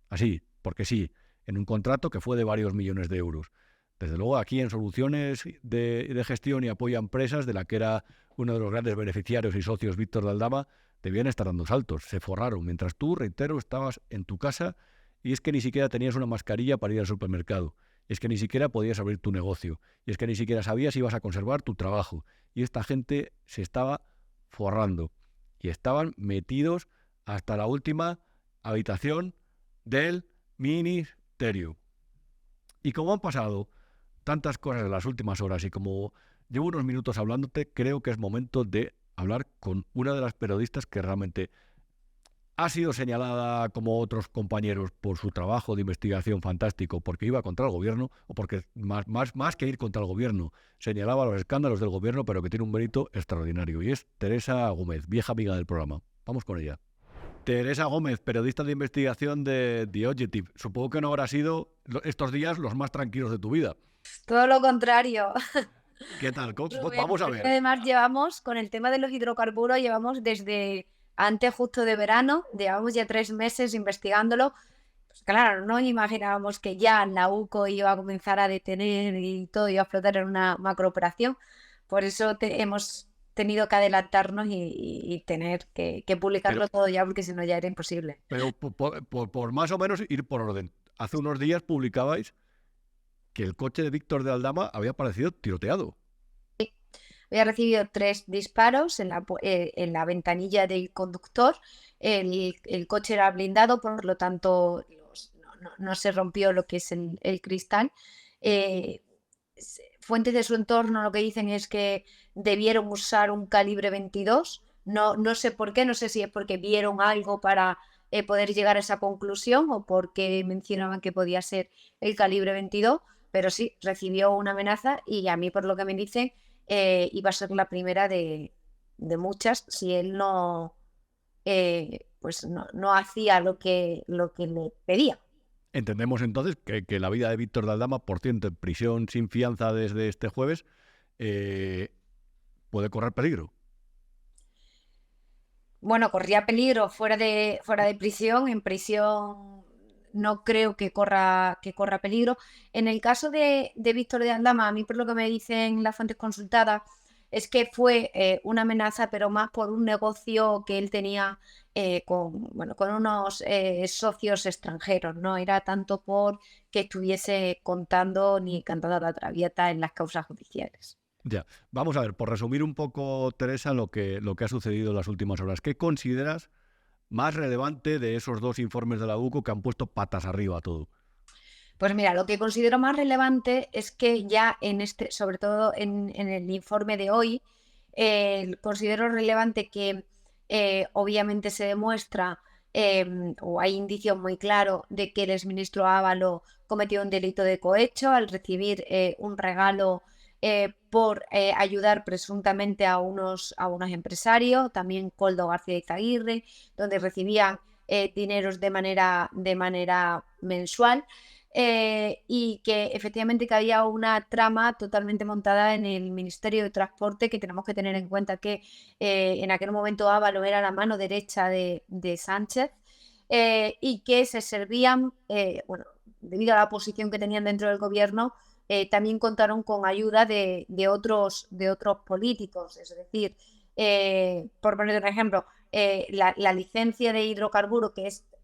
S1: Así, porque sí, en un contrato que fue de varios millones de euros. Desde luego, aquí en Soluciones de Gestión y Apoyo a Empresas, de la que era uno de los grandes beneficiarios y socios Víctor de Aldama, debían estar dando saltos, se forraron, mientras tú, reitero, estabas en tu casa y es que ni siquiera tenías una mascarilla para ir al supermercado, es que ni siquiera podías abrir tu negocio, y es que ni siquiera sabías si ibas a conservar tu trabajo, y esta gente se estaba forrando, y estaban metidos hasta la última habitación del ministerio. Y como han pasado tantas cosas en las últimas horas y como llevo unos minutos hablándote, creo que es momento de hablar con una de las periodistas que realmente ha sido señalada como otros compañeros por su trabajo de investigación fantástico, porque iba contra el gobierno, o porque más que ir contra el gobierno, señalaba los escándalos del gobierno, pero que tiene un mérito extraordinario. Y es Teresa Gómez, vieja amiga del programa. Vamos con ella. Teresa Gómez, periodista de investigación de The Objective. Supongo que no habrá sido estos días los más tranquilos de tu vida.
S3: Todo lo contrario.
S1: ¿Qué tal?
S3: Rubén,
S1: Vamos a
S3: porque
S1: ver.
S3: además llevamos, con el tema de los hidrocarburos, llevamos desde antes justo de verano, llevamos ya 3 meses investigándolo. Pues claro, no imaginábamos que ya la UCO iba a comenzar a detener y todo iba a explotar en una macrooperación. Por eso hemos tenido que adelantarnos y tener que publicarlo todo ya, porque si no ya era imposible.
S1: Pero por más o menos ir por orden. Hace unos días publicabais que el coche de Víctor de Aldama había aparecido tiroteado.
S3: Sí. Había recibido 3 disparos en la ventanilla del conductor. El coche era blindado, por lo tanto no se rompió lo que es el cristal. Fuentes de su entorno lo que dicen es que debieron usar un calibre 22. No sé por qué, no sé si es porque vieron algo para poder llegar a esa conclusión o porque mencionaban que podía ser el calibre 22, pero sí, recibió una amenaza y a mí, por lo que me dicen, iba a ser la primera de muchas si él pues no hacía lo que le pedía.
S1: Entendemos entonces que la vida de Víctor de Aldama, por cierto, en prisión sin fianza desde este jueves, puede correr peligro.
S3: Bueno, corría peligro fuera de prisión. En prisión no creo que corra peligro. En el caso de Víctor de Aldama, a mí por lo que me dicen las fuentes consultadas, es que fue una amenaza, pero más por un negocio que él tenía con unos socios extranjeros. No era tanto por que estuviese contando ni cantando la traviata en las causas judiciales.
S1: Ya, vamos a ver, por resumir un poco, Teresa, lo que ha sucedido en las últimas horas. ¿Qué consideras más relevante de esos 2 informes de la UCO que han puesto patas arriba a todo?
S3: Pues mira, lo que considero más relevante es que ya sobre todo en el informe de hoy, considero relevante que obviamente se demuestra o hay indicios muy claros de que el exministro Ábalos cometió un delito de cohecho al recibir un regalo por ayudar presuntamente a unos empresarios, también Koldo García Izaguirre, donde recibían dineros de manera mensual. Y que efectivamente que había una trama totalmente montada en el Ministerio de Transporte, que tenemos que tener en cuenta que en aquel momento Ábalos era la mano derecha de Sánchez, y que se servían, debido a la posición que tenían dentro del gobierno, también contaron con ayuda de otros políticos. Es decir, por poner un ejemplo, la licencia de hidrocarburo,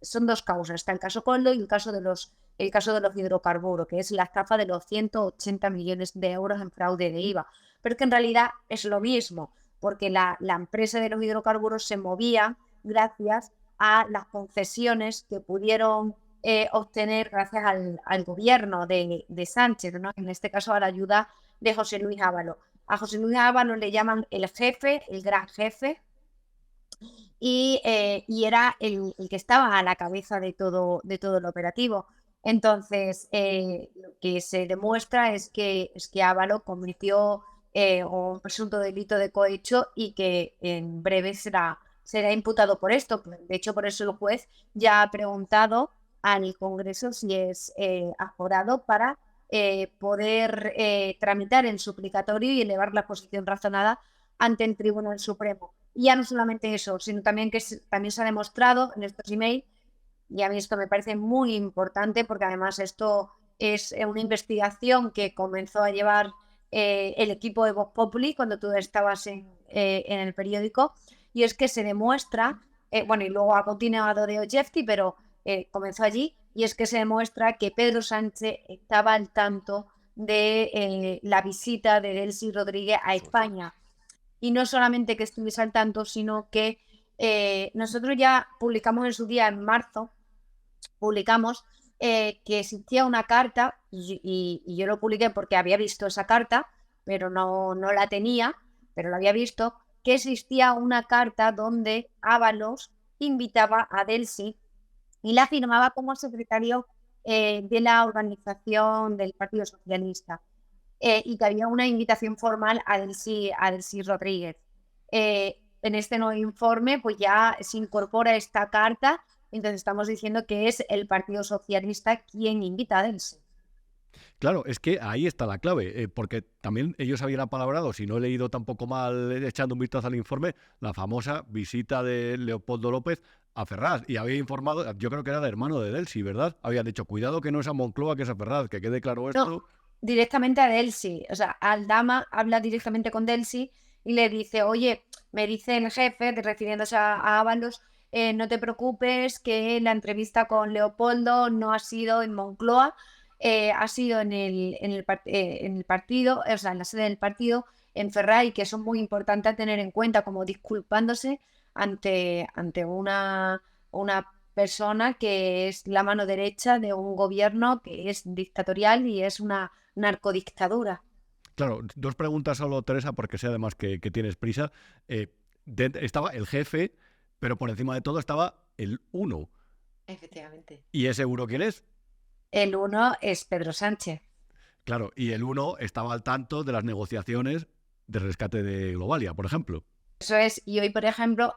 S3: son 2 causas, está el caso Koldo y el caso de los hidrocarburos, que es la estafa de los 180 millones de euros en fraude de IVA, pero que en realidad es lo mismo, porque la empresa de los hidrocarburos se movía gracias a las concesiones que pudieron obtener gracias al gobierno de Sánchez, ¿no? En este caso a la ayuda de José Luis Ábalos. A José Luis Ábalos le llaman el jefe, el gran jefe, y era el que estaba a la cabeza de todo el operativo. Entonces, lo que se demuestra es que Ábalos cometió un presunto delito de cohecho y que en breve será imputado por esto. De hecho, por eso el juez ya ha preguntado al Congreso si es aforado para poder tramitar el suplicatorio y elevar la posición razonada ante el Tribunal Supremo. Y ya no solamente eso, sino también que también se ha demostrado en estos emails, y a mí esto me parece muy importante porque además esto es una investigación que comenzó a llevar el equipo de Vox Populi cuando tú estabas en el periódico, y es que se demuestra, bueno, y luego ha continuado de Ojefti, pero comenzó allí, y es que se demuestra que Pedro Sánchez estaba al tanto de la visita de Delcy Rodríguez a España. Y no solamente que estuviese al tanto, sino que nosotros ya publicamos en su día, en marzo, publicamos que existía una carta, y yo lo publiqué porque había visto esa carta, pero no la tenía, pero lo había visto, que existía una carta donde Ábalos invitaba a Delcy y la firmaba como secretario de la organización del Partido Socialista, y que había una invitación formal a Delcy Rodríguez. En este nuevo informe pues ya se incorpora esta carta, entonces estamos diciendo que es el Partido Socialista quien invita a Delcy.
S1: Claro, es que ahí está la clave, porque también ellos habían apalabrado, si no he leído tampoco mal, echando un vistazo al informe, la famosa visita de Leopoldo López a Ferraz, y había informado, yo creo que era el hermano de Delcy, ¿verdad? Habían dicho, cuidado que no es a Moncloa, que es a Ferraz, que quede claro esto.
S3: No, directamente a Delcy, o sea, Aldama habla directamente con Delcy y le dice, oye, me dice el jefe, refiriéndose a Ábalos, no te preocupes que la entrevista con Leopoldo no ha sido en Moncloa, ha sido en el partido, o sea, en la sede del partido, en Ferraz, y que eso es muy importante a tener en cuenta, como disculpándose ante una persona que es la mano derecha de un gobierno que es dictatorial y es una narcodictadura.
S1: Claro, dos preguntas solo, Teresa, porque sé además que tienes prisa. Estaba el jefe, pero por encima de todo estaba el uno.
S3: Efectivamente.
S1: ¿Y ese uno quién es?
S3: El uno es Pedro Sánchez.
S1: Claro, y el uno estaba al tanto de las negociaciones de rescate de Globalia, por ejemplo.
S3: Eso es, y hoy, por ejemplo,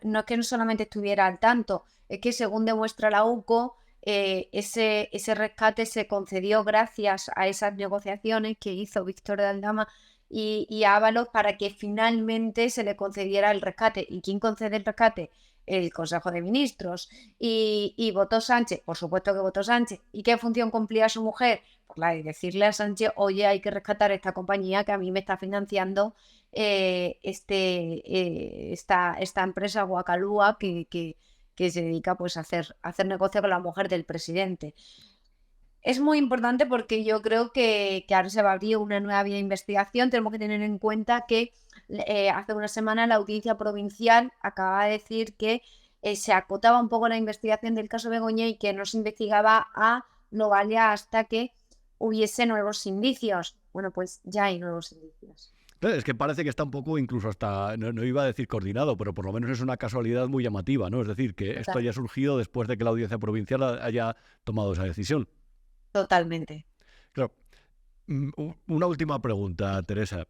S3: no es que no solamente estuviera al tanto, es que según demuestra la UCO, ese rescate se concedió gracias a esas negociaciones que hizo Víctor de Aldama y Ábalos para que finalmente se le concediera el rescate. ¿Y quién concede el rescate? El Consejo de Ministros. Y votó Sánchez, por supuesto que votó Sánchez. ¿Y qué función cumplía su mujer? Pues la de decirle a Sánchez, oye, hay que rescatar esta compañía que a mí me está financiando esta empresa Guacalúa que se dedica pues a hacer negocio con la mujer del presidente. Es muy importante porque yo creo que ahora se va a abrir una nueva vía de investigación. Tenemos que tener en cuenta que hace una semana la Audiencia Provincial acaba de decir que se acotaba un poco la investigación del caso Begoña y que no se investigaba a Novalia hasta que hubiese nuevos indicios. Bueno, pues ya hay nuevos indicios.
S1: Es que parece que está un poco, incluso hasta, no iba a decir coordinado, pero por lo menos es una casualidad muy llamativa, ¿no? Es decir, que
S3: Total.
S1: esto haya surgido después de que la Audiencia Provincial haya tomado esa decisión.
S3: Totalmente.
S1: Claro. Una última pregunta, Teresa.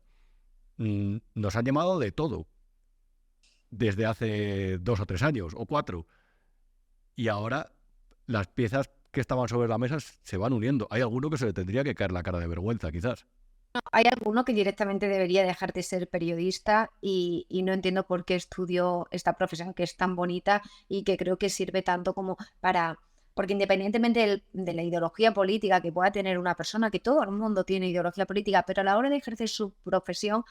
S1: Nos han llamado de todo desde hace 2 o 3 años, o 4. Y ahora las piezas que estaban sobre la mesa se van uniendo. Hay alguno que se le tendría que caer la cara de vergüenza, quizás.
S3: Hay alguno que directamente debería dejar de ser periodista y no entiendo por qué estudió esta profesión que es tan bonita y que creo que sirve tanto como para... Porque independientemente de la ideología política que pueda tener una persona, que todo el mundo tiene ideología política, pero a la hora de ejercer su profesión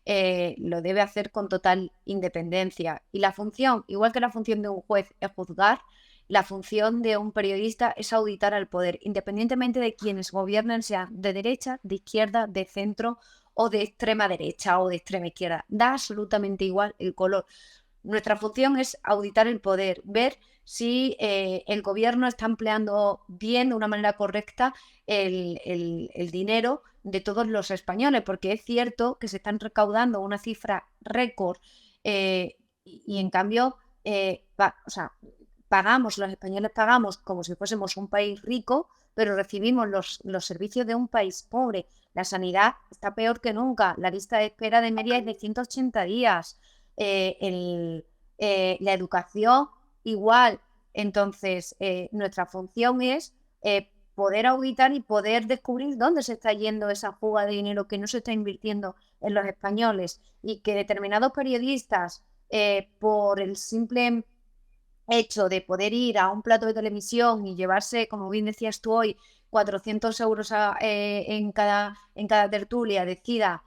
S3: lo debe hacer con total independencia. Y la función, igual que la función de un juez es juzgar, la función de un periodista es auditar al poder, independientemente de quienes gobiernen, sean de derecha, de izquierda, de centro o de extrema derecha o de extrema izquierda. Da absolutamente igual el color. Nuestra función es auditar el poder, ver si el gobierno está empleando bien, de una manera correcta, el dinero de todos los españoles, porque es cierto que se están recaudando una cifra récord y en cambio, pagamos, los españoles pagamos como si fuésemos un país rico, pero recibimos los servicios de un país pobre. La sanidad está peor que nunca, la lista de espera de media es de 180 días. La educación igual. Entonces, nuestra función es poder auditar y poder descubrir dónde se está yendo esa fuga de dinero que no se está invirtiendo en los españoles y que determinados periodistas, por el simple hecho de poder ir a un plato de televisión y llevarse, como bien decías tú hoy, 400 euros en cada tertulia decida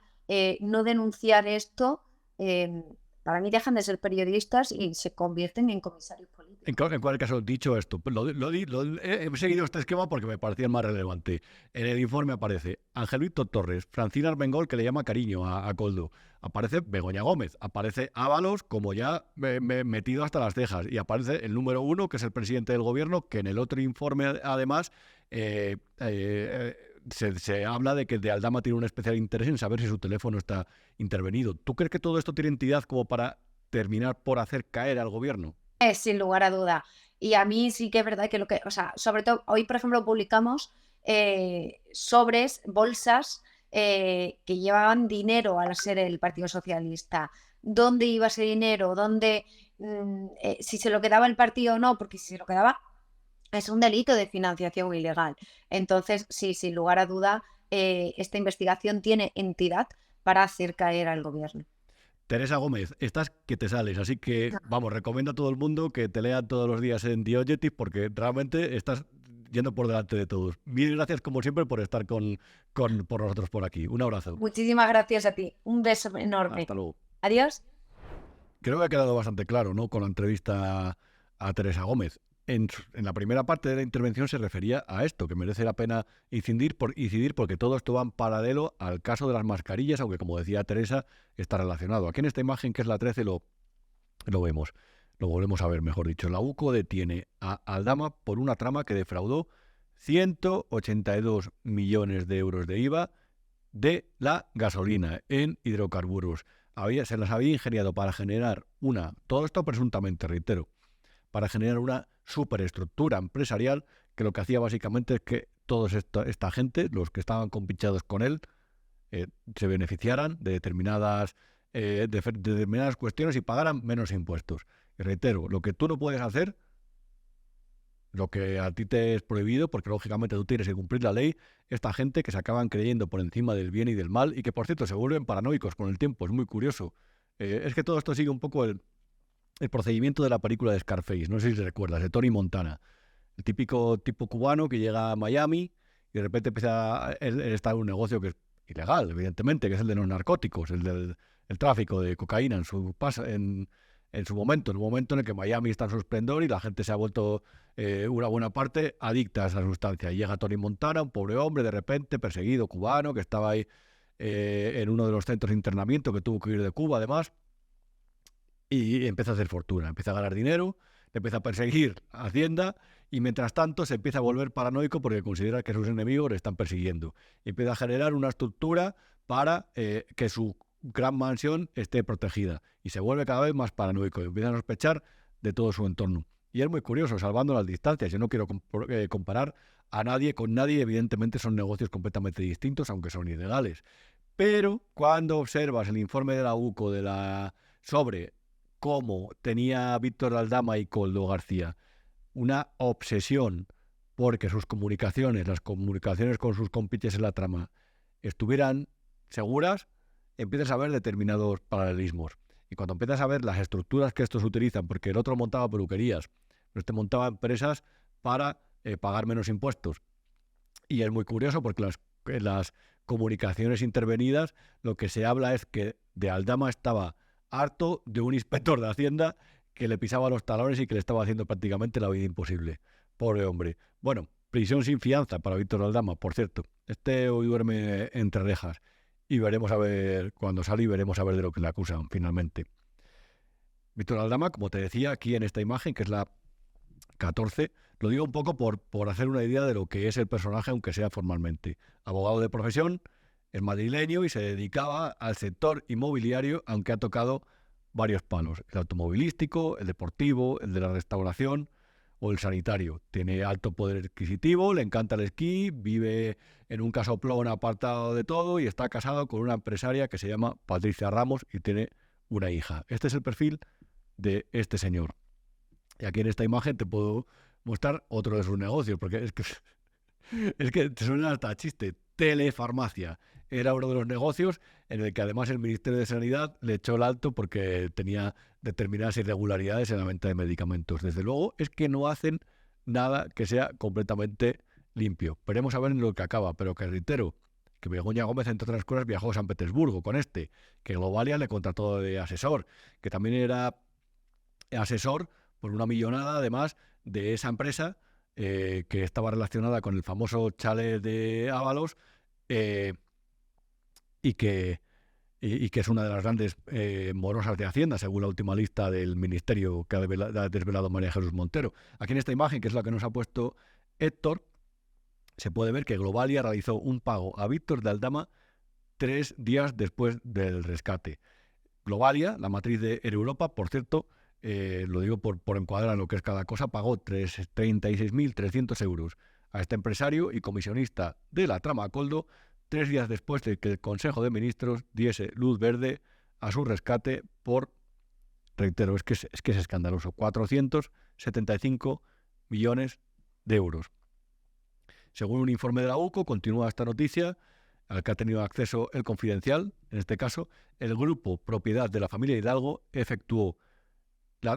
S3: no denunciar esto, para mí dejan de ser periodistas y se convierten en comisarios políticos.
S1: En cualquier caso, dicho esto, he seguido este esquema porque me parecía el más relevante. En el informe aparece Angelito Torres, Francina Armengol, que le llama cariño a Koldo, aparece Begoña Gómez, aparece Ábalos como ya metido hasta las cejas, y aparece el número 1, que es el presidente del gobierno, que en el otro informe además se habla de que de Aldama tiene un especial interés en saber si su teléfono está intervenido. ¿Tú crees que todo esto tiene entidad como para terminar por hacer caer al gobierno?
S3: Sin lugar a duda. Y a mí sí que es verdad que sobre todo hoy, por ejemplo, publicamos sobres, bolsas que llevaban dinero al ser el Partido Socialista. ¿Dónde iba ese dinero? ¿Dónde, si se lo quedaba el partido o no? Porque si se lo quedaba es un delito de financiación ilegal. Entonces, sí, sin lugar a duda, esta investigación tiene entidad para hacer caer al gobierno.
S1: Teresa Gómez, estás que te sales, así que vamos, recomiendo a todo el mundo que te lea todos los días en The Objective porque realmente estás yendo por delante de todos. Mil gracias como siempre por estar por nosotros por aquí. Un abrazo.
S3: Muchísimas gracias a ti. Un beso enorme.
S1: Hasta luego.
S3: Adiós.
S1: Creo que ha quedado bastante claro, ¿no?, con la entrevista a Teresa Gómez. En la primera parte de la intervención se refería a esto, que merece la pena incidir porque todo esto va en paralelo al caso de las mascarillas, aunque como decía Teresa, está relacionado. Aquí en esta imagen, que es la 13, lo vemos, lo volvemos a ver, mejor dicho. La UCO detiene a Aldama por una trama que defraudó 182 millones de euros de IVA de la gasolina en hidrocarburos. Se las había ingeniado para generar todo esto presuntamente, reitero, para generar una superestructura empresarial que lo que hacía básicamente es que toda esta gente, los que estaban compinchados con él, se beneficiaran de determinadas cuestiones y pagaran menos impuestos. Y reitero, lo que tú no puedes hacer, lo que a ti te es prohibido, porque lógicamente tú tienes que cumplir la ley, esta gente que se acaban creyendo por encima del bien y del mal y que, por cierto, se vuelven paranoicos con el tiempo, es muy curioso. Es que todo esto sigue un poco el procedimiento de la película de Scarface, no sé si recuerdas, de Tony Montana. El típico tipo cubano que llega a Miami y de repente él está en un negocio que es ilegal, evidentemente, que es el de los narcóticos, el del tráfico de cocaína en su momento, en el momento en el que Miami está en su esplendor y la gente se ha vuelto una buena parte adicta a esa sustancia. Y llega Tony Montana, un pobre hombre, de repente, perseguido, cubano, que estaba ahí en uno de los centros de internamiento, que tuvo que ir de Cuba, además, y empieza a hacer fortuna, empieza a ganar dinero, empieza a perseguir a Hacienda y mientras tanto se empieza a volver paranoico porque considera que sus enemigos le están persiguiendo. Y empieza a generar una estructura para que su gran mansión esté protegida y se vuelve cada vez más paranoico y empieza a sospechar de todo su entorno. Y es muy curioso, salvando las distancias. Yo no quiero comparar a nadie con nadie, evidentemente son negocios completamente distintos, aunque son ilegales. Pero cuando observas el informe de la UCO sobre cómo tenía Víctor Aldama y Koldo García una obsesión porque sus comunicaciones, las comunicaciones con sus cómplices en la trama, estuvieran seguras, empiezas a ver determinados paralelismos. Y cuando empiezas a ver las estructuras que estos utilizan, porque el otro montaba peluquerías, pero este montaba empresas para pagar menos impuestos. Y es muy curioso porque las comunicaciones intervenidas, lo que se habla es que de Aldama estaba harto de un inspector de Hacienda que le pisaba los talones y que le estaba haciendo prácticamente la vida imposible. Pobre hombre. Bueno, prisión sin fianza para Víctor Aldama, por cierto. Hoy duerme entre rejas. Y veremos a ver, cuando sale, y veremos a ver de lo que le acusan finalmente. Víctor Aldama, como te decía, aquí en esta imagen, que es la 14, lo digo un poco por hacer una idea de lo que es el personaje, aunque sea formalmente. Abogado de profesión, es madrileño y se dedicaba al sector inmobiliario, aunque ha tocado varios palos. El automovilístico, el deportivo, el de la restauración o el sanitario. Tiene alto poder adquisitivo, le encanta el esquí, vive en un casoplón apartado de todo y está casado con una empresaria que se llama Patricia Ramos y tiene una hija. Este es el perfil de este señor. Y aquí en esta imagen te puedo mostrar otro de sus negocios, porque es que te suena hasta chiste. Telefarmacia era uno de los negocios en el que además el Ministerio de Sanidad le echó el alto porque tenía determinadas irregularidades en la venta de medicamentos. Desde luego es que no hacen nada que sea completamente limpio. Veremos a ver en lo que acaba, pero que reitero que Begoña Gómez, entre otras cosas, viajó a San Petersburgo con que Globalia le contrató de asesor, que también era asesor por una millonada, además, de esa empresa que estaba relacionada con el famoso chalet de Ábalos y que es una de las grandes morosas de Hacienda, según la última lista del ministerio que ha desvelado María Jesús Montero. Aquí en esta imagen, que es la que nos ha puesto Héctor, se puede ver que Globalia realizó un pago a Víctor de Aldama 3 días después del rescate. Globalia, la matriz de Europa, por cierto, lo digo por encuadrar lo que es cada cosa, pagó 36.300 euros a este empresario y comisionista de la trama Coldo 3 días después de que el Consejo de Ministros diese luz verde a su rescate por, reitero, es que es escandaloso, 475 millones de euros. Según un informe de la UCO, continúa esta noticia, al que ha tenido acceso El Confidencial, en este caso, el grupo propiedad de la familia Hidalgo efectuó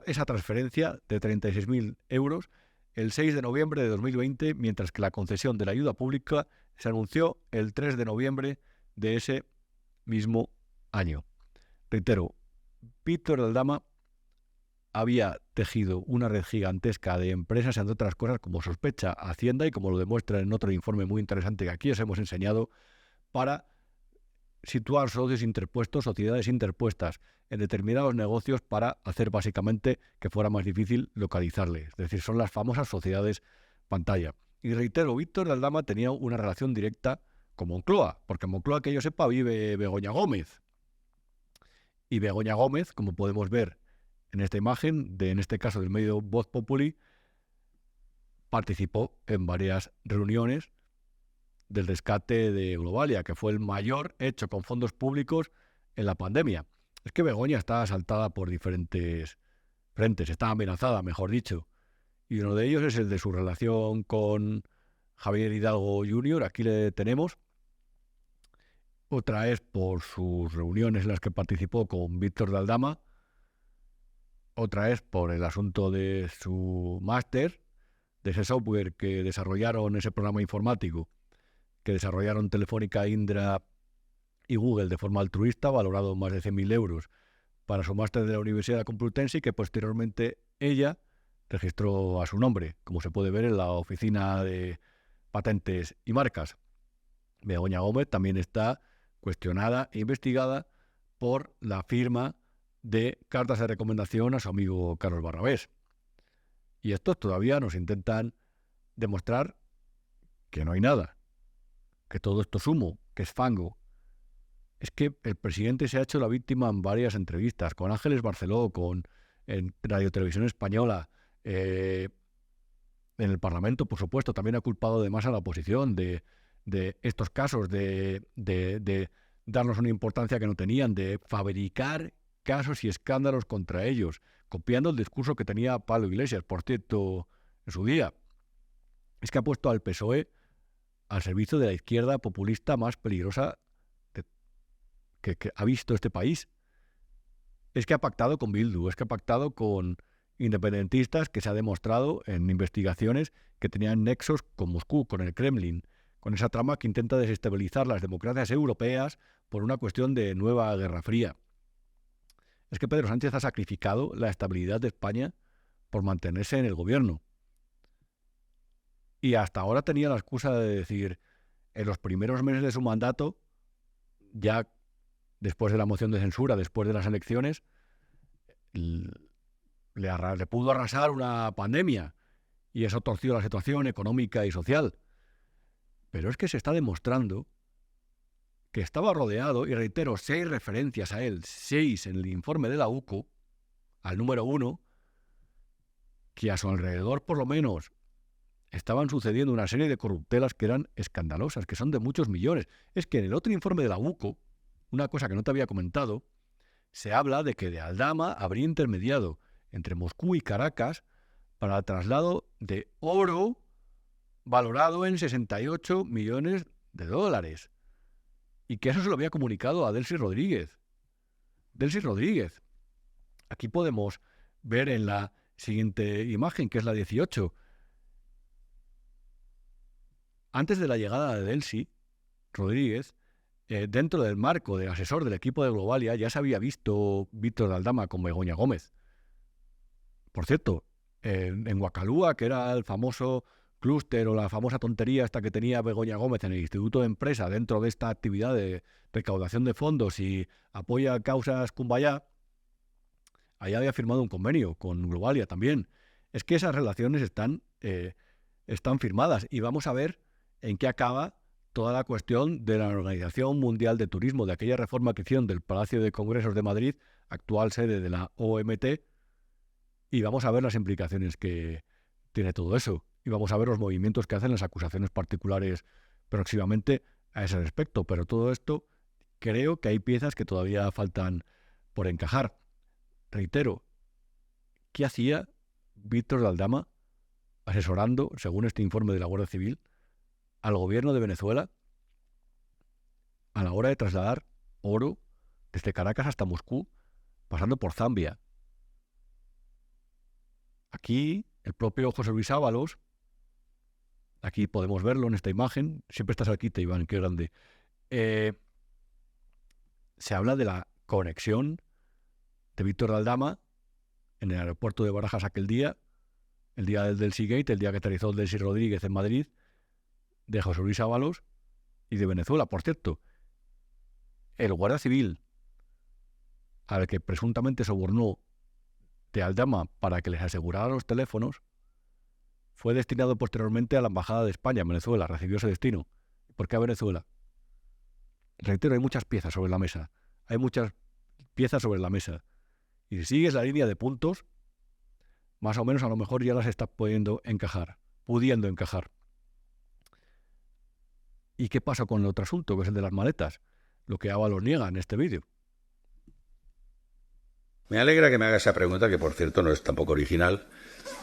S1: esa transferencia de 36.000 euros el 6 de noviembre de 2020, mientras que la concesión de la ayuda pública se anunció el 3 de noviembre de ese mismo año. Reitero, Víctor de Aldama había tejido una red gigantesca de empresas, entre otras cosas, como sospecha Hacienda y como lo demuestra en otro informe muy interesante que aquí os hemos enseñado, para situar socios interpuestos, sociedades interpuestas en determinados negocios para hacer básicamente que fuera más difícil localizarles. Es decir, son las famosas sociedades pantalla. Y reitero, Víctor de Aldama tenía una relación directa con Moncloa, porque en Moncloa, que yo sepa, vive Begoña Gómez. Y Begoña Gómez, como podemos ver en esta imagen, en este caso del medio Voz Populi, participó en varias reuniones del rescate de Globalia, que fue el mayor hecho con fondos públicos en la pandemia. Es que Begoña está asaltada por diferentes frentes, está amenazada, mejor dicho, y uno de ellos es el de su relación con Javier Hidalgo Jr., aquí le tenemos. Otra es por sus reuniones en las que participó con Víctor de Aldama. Otra es por el asunto de su máster, de ese software que desarrollaron, ese programa informático que desarrollaron Telefónica, Indra y Google de forma altruista, valorado en más de 100.000 euros para su máster de la Universidad Complutense, y que posteriormente ella registró a su nombre, como se puede ver en la Oficina de Patentes y Marcas. Begoña Gómez también está cuestionada e investigada por la firma de cartas de recomendación a su amigo Carlos Barrabés. Y estos todavía nos intentan demostrar que no hay nada, que todo esto es humo, que es fango. Es que el presidente se ha hecho la víctima en varias entrevistas, con Ángeles Barceló, en Radio Televisión Española, en el Parlamento, por supuesto, también ha culpado además a la oposición de estos casos, de darnos una importancia que no tenían, de fabricar casos y escándalos contra ellos, copiando el discurso que tenía Pablo Iglesias, por cierto, en su día. Es que ha puesto al PSOE al servicio de la izquierda populista más peligrosa que ha visto este país. Es que ha pactado con Bildu, es que ha pactado con independentistas que se ha demostrado en investigaciones que tenían nexos con Moscú, con el Kremlin, con esa trama que intenta desestabilizar las democracias europeas por una cuestión de nueva Guerra Fría. Es que Pedro Sánchez ha sacrificado la estabilidad de España por mantenerse en el gobierno. Y hasta ahora tenía la excusa de decir, en los primeros meses de su mandato, ya después de la moción de censura, después de las elecciones, le pudo arrasar una pandemia y eso torció la situación económica y social. Pero es que se está demostrando que estaba rodeado, y reitero, 6 referencias a él, 6 en el informe de la UCO, al número 1, que a su alrededor por lo menos estaban sucediendo una serie de corruptelas que eran escandalosas, que son de muchos millones. Es que en el otro informe de la UCO, una cosa que no te había comentado, se habla de que de Aldama habría intermediado entre Moscú y Caracas para el traslado de oro valorado en 68 millones de dólares. Y que eso se lo había comunicado a Delcy Rodríguez. Delcy Rodríguez. Aquí podemos ver en la siguiente imagen, que es la 18, Antes de la llegada de Delcy Rodríguez, dentro del marco de asesor del equipo de Globalia, ya se había visto Víctor de Aldama con Begoña Gómez. Por cierto, en Guacalúa, que era el famoso clúster o la famosa tontería esta que tenía Begoña Gómez en el Instituto de Empresa dentro de esta actividad de recaudación de fondos y apoya causas Cumbayá, ahí había firmado un convenio con Globalia también. Es que esas relaciones están firmadas y vamos a ver en qué acaba toda la cuestión de la Organización Mundial de Turismo, de aquella reforma que hicieron del Palacio de Congresos de Madrid, actual sede de la OMT, y vamos a ver las implicaciones que tiene todo eso. Y vamos a ver los movimientos que hacen las acusaciones particulares próximamente a ese respecto. Pero todo esto, creo que hay piezas que todavía faltan por encajar. Reitero, ¿qué hacía Víctor de Aldama asesorando, según este informe de la Guardia Civil, al gobierno de Venezuela a la hora de trasladar oro desde Caracas hasta Moscú, pasando por Zambia? Aquí, el propio José Luis Ábalos, aquí podemos verlo en esta imagen, siempre estás aquí, Iván, qué grande. Se habla de la conexión de Víctor de Aldama en el aeropuerto de Barajas aquel día, el día del Delcy Gate, el día que aterrizó el Delcy Rodríguez en Madrid, de José Luis Ábalos y de Venezuela. Por cierto, el guardia civil al que presuntamente sobornó de Aldama para que les asegurara los teléfonos fue destinado posteriormente a la Embajada de España en Venezuela, recibió ese destino. ¿Por qué a Venezuela? Reitero, hay muchas piezas sobre la mesa. Hay muchas piezas sobre la mesa. Y si sigues la línea de puntos, más o menos a lo mejor ya las estás pudiendo encajar. ¿Y qué pasa con el otro asunto, que es el de las maletas? Lo que Ábalos niega en este vídeo.
S4: Me alegra que me haga esa pregunta, que por cierto no es tampoco original,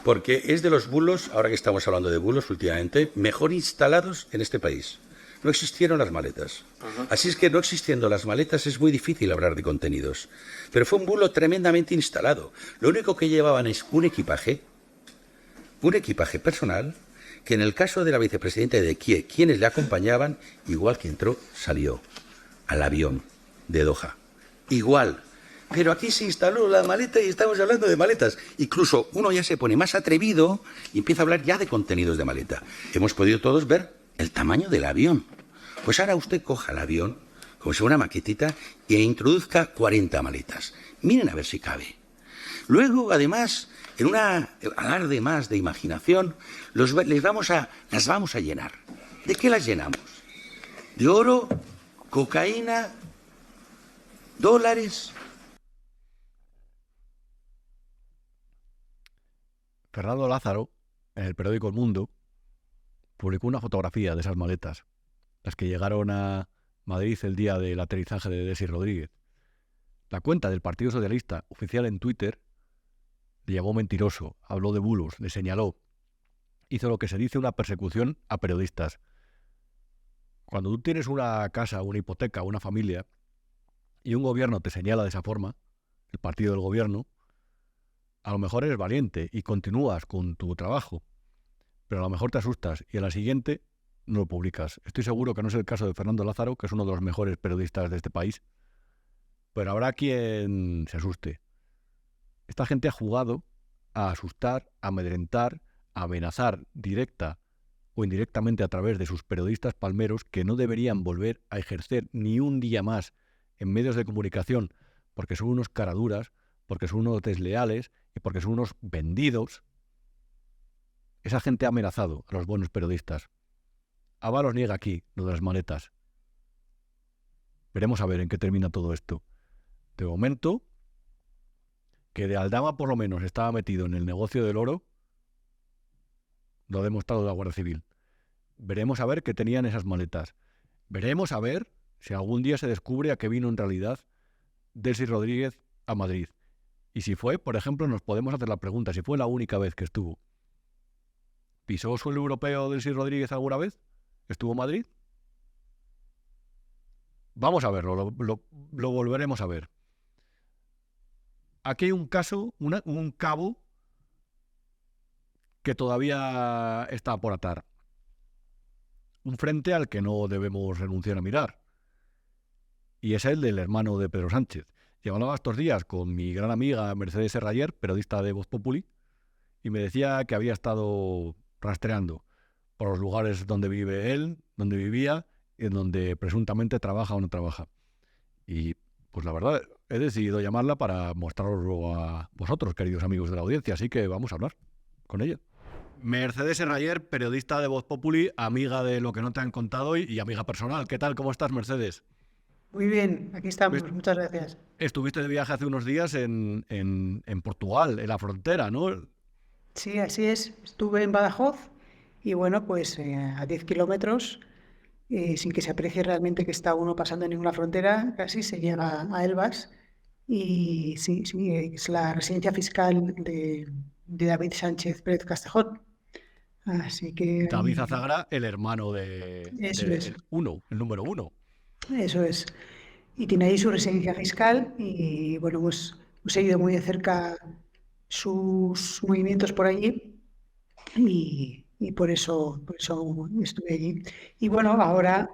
S4: porque es de los bulos, ahora que estamos hablando de bulos últimamente, mejor instalados en este país. No existieron las maletas. Así es que no existiendo las maletas es muy difícil hablar de contenidos. Pero fue un bulo tremendamente instalado. Lo único que llevaban es un equipaje personal, que en el caso de la vicepresidenta de Kiev, quienes le acompañaban, igual que entró, salió al avión de Doha. Igual. Pero aquí se instaló la maleta y estamos hablando de maletas. Incluso uno ya se pone más atrevido y empieza a hablar ya de contenidos de maleta. Hemos podido todos ver el tamaño del avión. Pues ahora usted coja el avión, como si fuera una maquetita, e introduzca 40 maletas. Miren a ver si cabe. Luego, además, en un alarde más de imaginación, las vamos a llenar. ¿De qué las llenamos? ¿De oro? ¿Cocaína? ¿Dólares?
S1: Fernando Lázaro, en el periódico El Mundo, publicó una fotografía de esas maletas, las que llegaron a Madrid el día del aterrizaje de Delcy Rodríguez. La cuenta del Partido Socialista oficial en Twitter le llamó mentiroso, habló de bulos, le señaló, hizo lo que se dice una persecución a periodistas. Cuando tú tienes una casa, una hipoteca, una familia, y un gobierno te señala de esa forma, el partido del gobierno, a lo mejor eres valiente y continúas con tu trabajo, pero a lo mejor te asustas y a la siguiente no lo publicas. Estoy seguro que no es el caso de Fernando Lázaro, que es uno de los mejores periodistas de este país, pero habrá quien se asuste. Esta gente ha jugado a asustar, a amedrentar, a amenazar directa o indirectamente a través de sus periodistas palmeros que no deberían volver a ejercer ni un día más en medios de comunicación porque son unos caraduras, porque son unos desleales y porque son unos vendidos. Esa gente ha amenazado a los buenos periodistas. Ábalos niega aquí lo de las maletas. Veremos a ver en qué termina todo esto. De momento, que de Aldama por lo menos estaba metido en el negocio del oro, lo ha demostrado la Guardia Civil. Veremos a ver qué tenían esas maletas. Veremos a ver si algún día se descubre a qué vino en realidad Delcy Rodríguez a Madrid. Y si fue, por ejemplo, nos podemos hacer la pregunta, si fue la única vez que estuvo. ¿Pisó suelo europeo Delcy Rodríguez alguna vez? ¿Estuvo en Madrid? Vamos a verlo, lo volveremos a ver. Aquí hay un caso, un cabo que todavía está por atar. un frente al que no debemos renunciar a mirar. Y es el del hermano de Pedro Sánchez. Llevaba estos días con mi gran amiga Mercedes Serrayer, periodista de Voz Populi, y me decía que había estado rastreando por los lugares donde vive él, donde vivía, y en donde presuntamente trabaja o no trabaja. Y pues la verdad, he decidido llamarla para mostraroslo a vosotros, queridos amigos de la audiencia, así que vamos a hablar con ella. Mercedes Serrayer, periodista de Voz Populi, amiga de Lo que no te han contado y amiga personal. ¿Qué tal? ¿Cómo estás, Mercedes?
S5: Muy bien, aquí estamos,
S1: Pues,
S5: muchas gracias.
S1: Estuviste de viaje hace unos días en Portugal, en la frontera, ¿no?
S5: Sí, así es, estuve en Badajoz y bueno, pues a 10 kilómetros, sin que se aprecie realmente que está uno pasando en ninguna frontera, casi se llega a Elvas y sí, es la residencia fiscal de David Sánchez Pérez Castejón. Así que
S1: David
S5: ahí,
S1: Azagra, el hermano de
S5: eso es,
S1: el número uno.
S5: eso es. Y tiene ahí su residencia fiscal y bueno, pues he seguido muy de cerca sus movimientos por allí y por eso estuve allí. Y bueno, ahora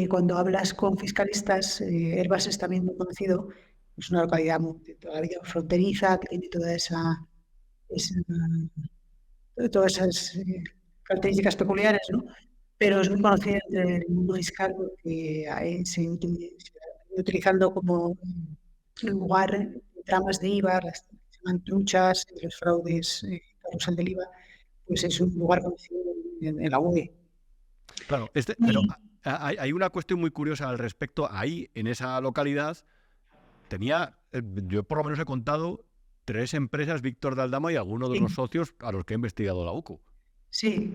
S5: cuando hablas con fiscalistas, Hervás es también muy conocido, es una localidad de toda la vida fronteriza que tiene esa- todas esas características peculiares, ¿no? Pero es muy conocida entre el mundo fiscal porque se viene utilizando como lugar de tramas de IVA, las que se llaman truchas, los fraudes, carrusel del IVA, pues es un lugar conocido en la UE.
S1: Claro, pero
S5: Y
S1: hay una cuestión muy curiosa al respecto. Ahí, en esa localidad, yo por lo menos he contado 3 empresas Víctor de Aldama y algunos de los
S5: sí,
S1: socios a los que ha investigado la UCO.
S5: sí,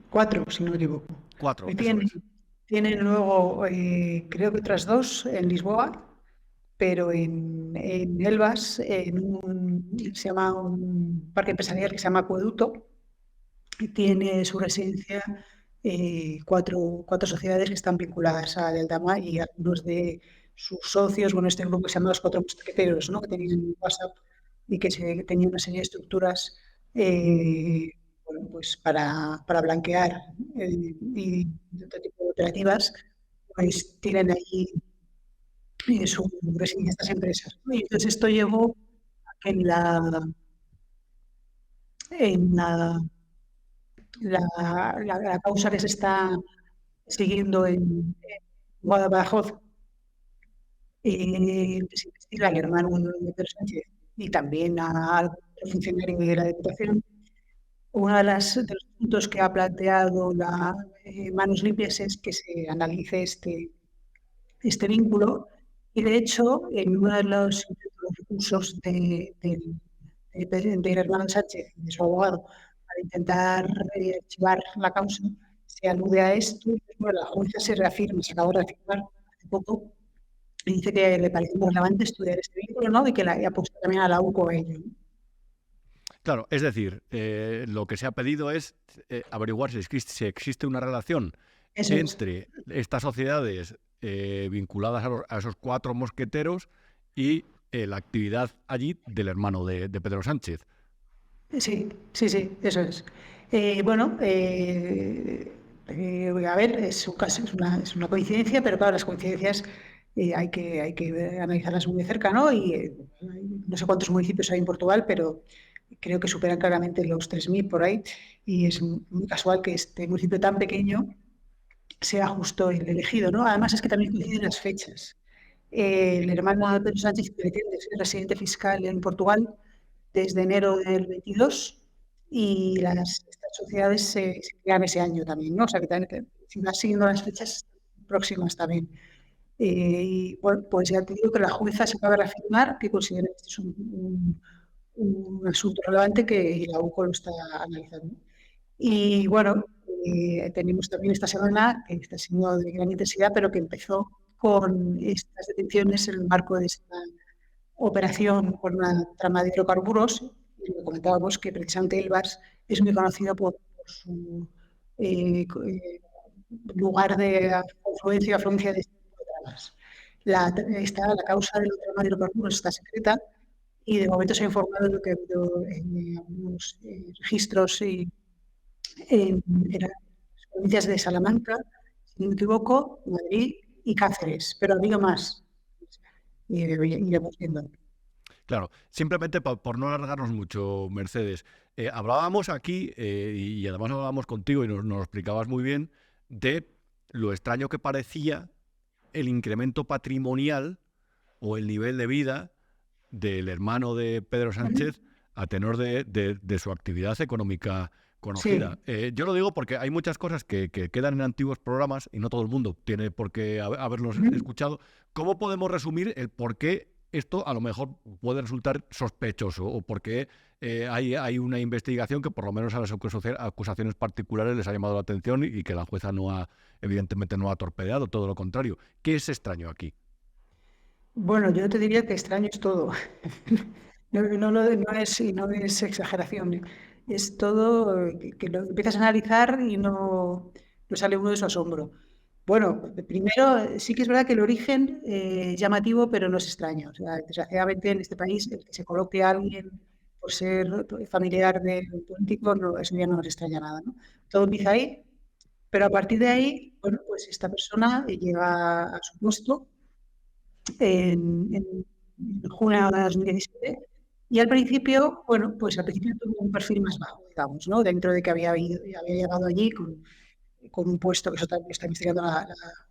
S5: 4, si no me equivoco.
S1: 4,
S5: Y
S1: eso es.
S5: tienen luego, creo que otras 2 en Lisboa, pero en Elvas, se llama un parque empresarial que se llama Acueducto, y tiene su residencia 4 sociedades que están vinculadas a Aldama y algunos de sus socios, bueno, este grupo que se llama Los Cuatro Mosqueteros, ¿no? Que tenían WhatsApp y que tenían una serie de estructuras bueno, pues para blanquear y de otro tipo de operativas, pues tienen ahí su residencia estas empresas, ¿no? Y entonces esto llevó a que en la causa que se está siguiendo en Badajoz, se investiga al hermano de Pedro Sánchez y también al otro funcionario de la Diputación. Uno de los puntos que ha planteado la Manos Limpias es que se analice este vínculo y, de hecho, en uno de los recursos del hermano Sánchez, de su abogado, para intentar archivar la causa, se alude a esto. Bueno, la jueza se acaba de reafirmar hace poco y dice que le parece muy relevante estudiar este vínculo, ¿no? Y que ha puesto también a la UCO a ello, ¿no?
S1: Claro, es decir, lo que se ha pedido es averiguar si existe una relación
S5: Eso es.
S1: entre estas sociedades vinculadas a esos 4 mosqueteros y la actividad allí del hermano de Pedro Sánchez.
S5: Sí, eso es. Bueno, a ver, es un caso, es una coincidencia, pero claro, las coincidencias hay que analizarlas muy de cerca, ¿no? Y no sé cuántos municipios hay en Portugal, pero creo que superan claramente los 3.000 por ahí. Y es muy casual que este municipio tan pequeño sea justo el elegido, ¿no? Además es que también coinciden las fechas. El hermano de Pedro Sánchez pretende ser residente fiscal en Portugal desde enero del 22 y estas sociedades se crean ese año también, ¿no? O sea que también, si vas siguiendo las fechas próximas también. Y bueno, pues ya te digo que la jueza se acaba de reafirmar que considera que este es un asunto relevante que la UCO lo está analizando. Y bueno, tenemos también esta semana, que está siendo de gran intensidad, pero que empezó con estas detenciones en el marco de esta operación por una trama de hidrocarburos. Y lo comentábamos que precisamente Elvas es muy conocido por su lugar de confluencia y afluencia de este tipo de tramas. La causa de la trama de hidrocarburos está secreta y de momento se ha informado de que ha habido algunos registros eran las provincias de Salamanca, si no me equivoco, Madrid y Cáceres, pero había más. Y iremos viendo.
S1: Claro, simplemente por no alargarnos mucho, Mercedes, hablábamos aquí, y además hablábamos contigo y nos lo explicabas muy bien, de lo extraño que parecía el incremento patrimonial o el nivel de vida del hermano de Pedro Sánchez a tenor de su actividad económica conocida.
S5: Sí.
S1: Yo lo digo porque hay muchas cosas que quedan en antiguos programas y no todo el mundo tiene por qué haberlos escuchado. ¿Cómo podemos resumir el por qué esto a lo mejor puede resultar sospechoso o por qué hay una investigación que por lo menos a las acusaciones particulares les ha llamado la atención y que la jueza evidentemente no ha torpedeado, todo lo contrario? ¿Qué es extraño aquí?
S5: Bueno, yo te diría que extraño es todo. No es exageración. Es todo que lo empiezas a analizar y no sale uno de su asombro. Bueno, primero sí que es verdad que el origen es llamativo, pero no es extraño. O sea, desgraciadamente en este país el que se coloque a alguien por ser familiar de un político, no, eso ya no nos extraña nada, ¿no? Todo empieza ahí, pero a partir de ahí, bueno, pues esta persona llega a su puesto en junio de 2017. Y al principio, bueno, pues al principio tuvo un perfil más bajo, digamos, ¿no? Dentro de que había llegado allí con un puesto que eso está investigando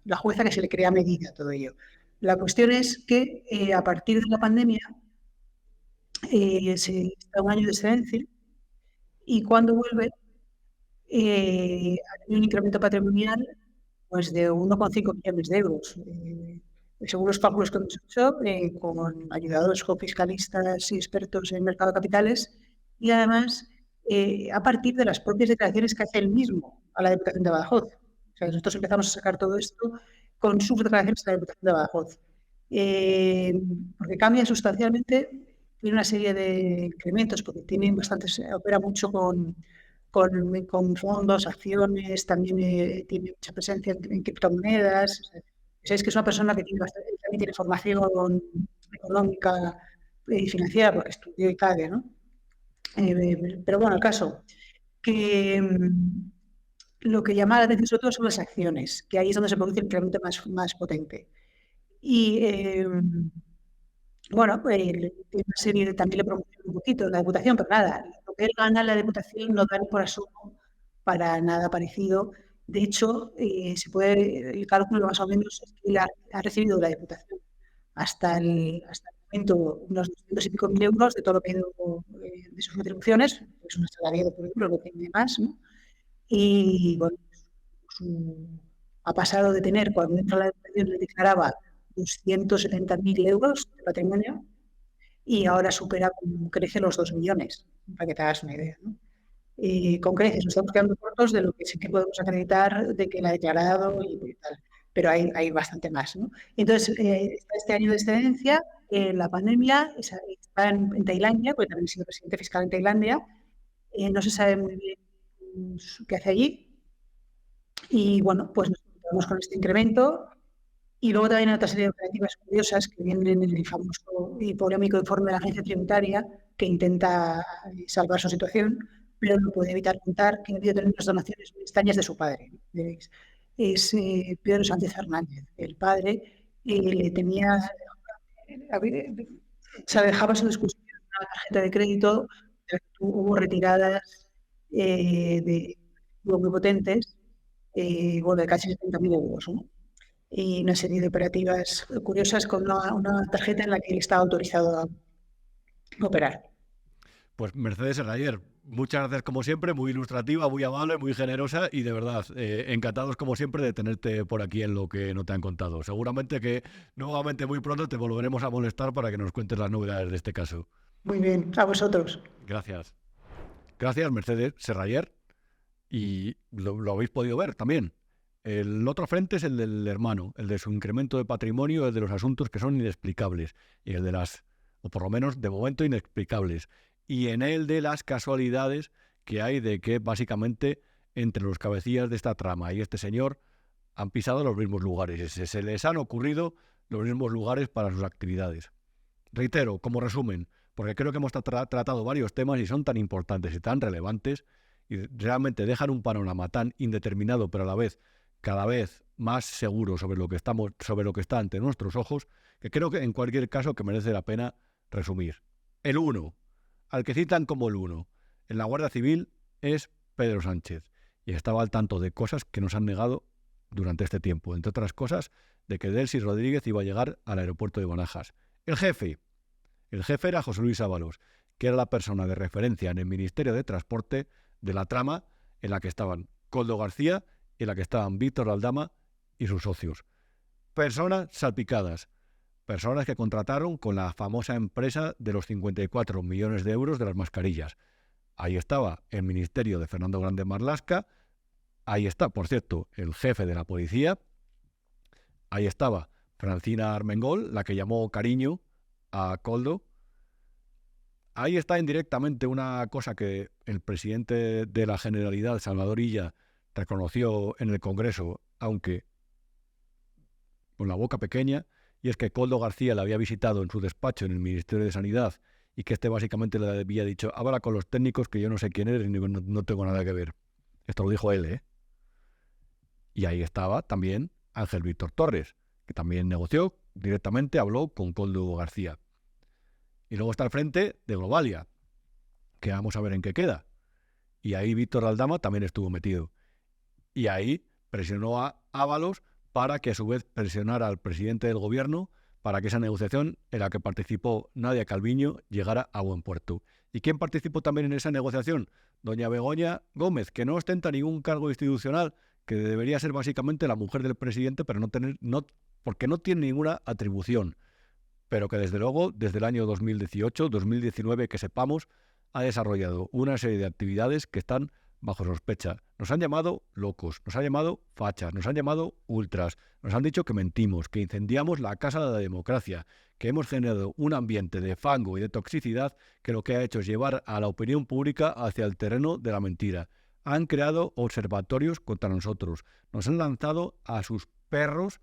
S5: la jueza, que se le crea medida todo ello. La cuestión es que a partir de la pandemia se está un año de excedencia y cuando vuelve ha tenido un incremento patrimonial pues de 1,5 millones de euros. Según los cálculos que hemos hecho, con ayudados fiscalistas y expertos en mercado de capitales, y además a partir de las propias declaraciones que hace él mismo a la Diputación de Badajoz. O sea, nosotros empezamos a sacar todo esto con sus declaraciones a la Diputación de Badajoz. Porque cambia sustancialmente, tiene una serie de incrementos, porque tiene bastantes, opera mucho con fondos, acciones, también tiene mucha presencia en criptomonedas. Sabéis que es una persona que también tiene formación económica y financiera porque estudió Italia, ¿no? Pero bueno, el caso, que lo que llama la atención sobre todo son las acciones, que ahí es donde se produce el incremento más potente. Y bueno, tiene una serie también le promociona un poquito la Diputación, pero nada, lo que él gana en la Diputación no da ni por asomo para nada parecido. De hecho, se puede, el cálculo más o menos es que él ha recibido de la Diputación hasta el momento unos 200 y pico mil euros de todo lo que ha ido de sus retribuciones, es un asalariado, por ejemplo, lo tiene más, ¿no? Y bueno, ha pasado de tener, cuando entra a la Diputación le declaraba 270.000 euros de patrimonio y ahora supera con crece los 2 millones, para que te hagas una idea, ¿no? Con creces, nos estamos quedando cortos de lo que sí que podemos acreditar de que la ha declarado y tal, pero hay bastante más, ¿no? Entonces, este año de excedencia, la pandemia está en Tailandia, porque también ha sido presidente fiscal en Tailandia, no se sabe muy bien qué hace allí, y bueno, pues nos encontramos con este incremento. Y luego también hay otra serie de operativas curiosas que vienen en el famoso y polémico informe de la agencia tributaria que intenta salvar su situación, pero no puede evitar contar que debió tener unas donaciones muy extrañas de su padre. Es Pedro Sánchez Fernández. El padre le tenía, se dejaba su discusión en una tarjeta de crédito, hubo retiradas muy potentes, bueno, de casi 70.000 euros, ¿no? Y una serie de operativas curiosas con una tarjeta en la que él estaba autorizado a operar.
S1: Pues Mercedes Serrayer, muchas gracias como siempre, muy ilustrativa, muy amable, muy generosa y de verdad, encantados como siempre de tenerte por aquí en lo que no te han contado. Seguramente que nuevamente muy pronto te volveremos a molestar para que nos cuentes las novedades de este caso.
S5: Muy bien, a vosotros.
S1: Gracias. Gracias, Mercedes Serrayer. Y lo habéis podido ver también. El otro frente es el del hermano, el de su incremento de patrimonio, el de los asuntos que son inexplicables, y el de o por lo menos de momento inexplicables, y en el de las casualidades que hay de que básicamente entre los cabecillas de esta trama y este señor han pisado los mismos lugares, se les han ocurrido los mismos lugares para sus actividades. Reitero, como resumen, porque creo que hemos tratado varios temas y son tan importantes y tan relevantes y realmente dejan un panorama tan indeterminado, pero a la vez cada vez más seguro sobre lo que está ante nuestros ojos, que creo que en cualquier caso que merece la pena resumir. El 1, al que citan como el 1 en la Guardia Civil, es Pedro Sánchez, y estaba al tanto de cosas que nos han negado durante este tiempo, entre otras cosas, de que Delcy Rodríguez iba a llegar al aeropuerto de Barajas. El jefe era José Luis Ábalos, que era la persona de referencia en el Ministerio de Transporte de la trama en la que estaban Koldo García y en la que estaban Víctor Aldama y sus socios. Personas salpicadas, personas que contrataron con la famosa empresa de los 54 millones de euros de las mascarillas. Ahí estaba el ministerio de Fernando Grande Marlaska, ahí está, por cierto, el jefe de la policía, ahí estaba Francina Armengol, la que llamó cariño a Koldo. Ahí está indirectamente una cosa que el presidente de la Generalidad, Salvador Illa, reconoció en el Congreso, aunque con la boca pequeña, y es que Koldo García le había visitado en su despacho en el Ministerio de Sanidad y que básicamente le había dicho: habla con los técnicos que yo no sé quién eres y no tengo nada que ver. Esto lo dijo él, ¿eh? Y ahí estaba también Ángel Víctor Torres, que también negoció directamente, habló con Koldo García. Y luego está al frente de Globalia, que vamos a ver en qué queda. Y ahí Víctor Aldama también estuvo metido. Y ahí presionó a Ábalos para que a su vez presionara al presidente del gobierno para que esa negociación en la que participó Nadia Calviño llegara a buen puerto. ¿Y quién participó también en esa negociación? Doña Begoña Gómez, que no ostenta ningún cargo institucional, que debería ser básicamente la mujer del presidente, pero porque no tiene ninguna atribución, pero que desde luego desde el año 2018-2019, que sepamos, ha desarrollado una serie de actividades que están bajo sospecha. Nos han llamado locos, nos han llamado fachas, nos han llamado ultras, nos han dicho que mentimos, que incendiamos la Casa de la Democracia, que hemos generado un ambiente de fango y de toxicidad que lo que ha hecho es llevar a la opinión pública hacia el terreno de la mentira. Han creado observatorios contra nosotros, nos han lanzado a sus perros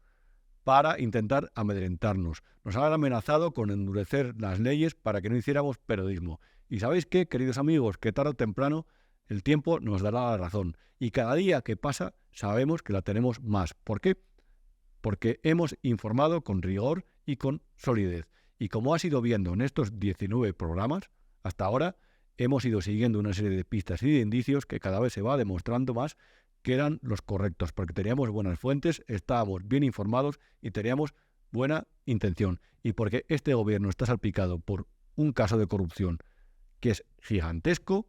S1: para intentar amedrentarnos, nos han amenazado con endurecer las leyes para que no hiciéramos periodismo. ¿Y sabéis qué, queridos amigos? Que tarde o temprano el tiempo nos dará la razón, y cada día que pasa sabemos que la tenemos más. ¿Por qué? Porque hemos informado con rigor y con solidez. Y como has ido viendo en estos 19 programas, hasta ahora hemos ido siguiendo una serie de pistas y de indicios que cada vez se va demostrando más que eran los correctos, porque teníamos buenas fuentes, estábamos bien informados y teníamos buena intención. Y porque este gobierno está salpicado por un caso de corrupción que es gigantesco,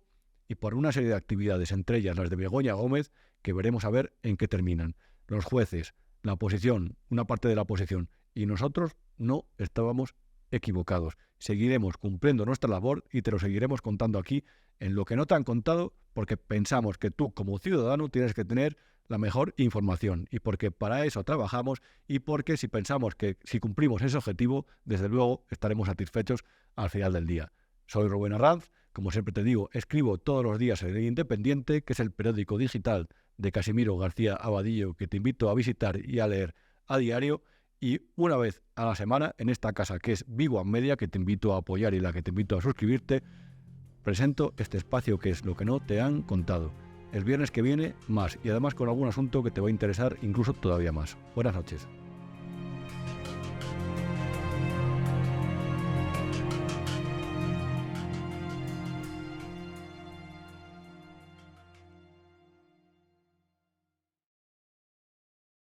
S1: y por una serie de actividades, entre ellas las de Begoña Gómez, que veremos a ver en qué terminan. Los jueces, la oposición, una parte de la oposición, y nosotros no estábamos equivocados. Seguiremos cumpliendo nuestra labor y te lo seguiremos contando aquí en lo que no te han contado, porque pensamos que tú como ciudadano tienes que tener la mejor información, y porque para eso trabajamos, y porque si pensamos que si cumplimos ese objetivo, desde luego estaremos satisfechos al final del día. Soy Rubén Arranz. Como siempre te digo, escribo todos los días en El Independiente, que es el periódico digital de Casimiro García Abadillo, que te invito a visitar y a leer a diario, y una vez a la semana en esta casa que es Vivo en Media, que te invito a apoyar y la que te invito a suscribirte, presento este espacio que es Lo que no te han contado. El viernes que viene más, y además con algún asunto que te va a interesar incluso todavía más. Buenas noches.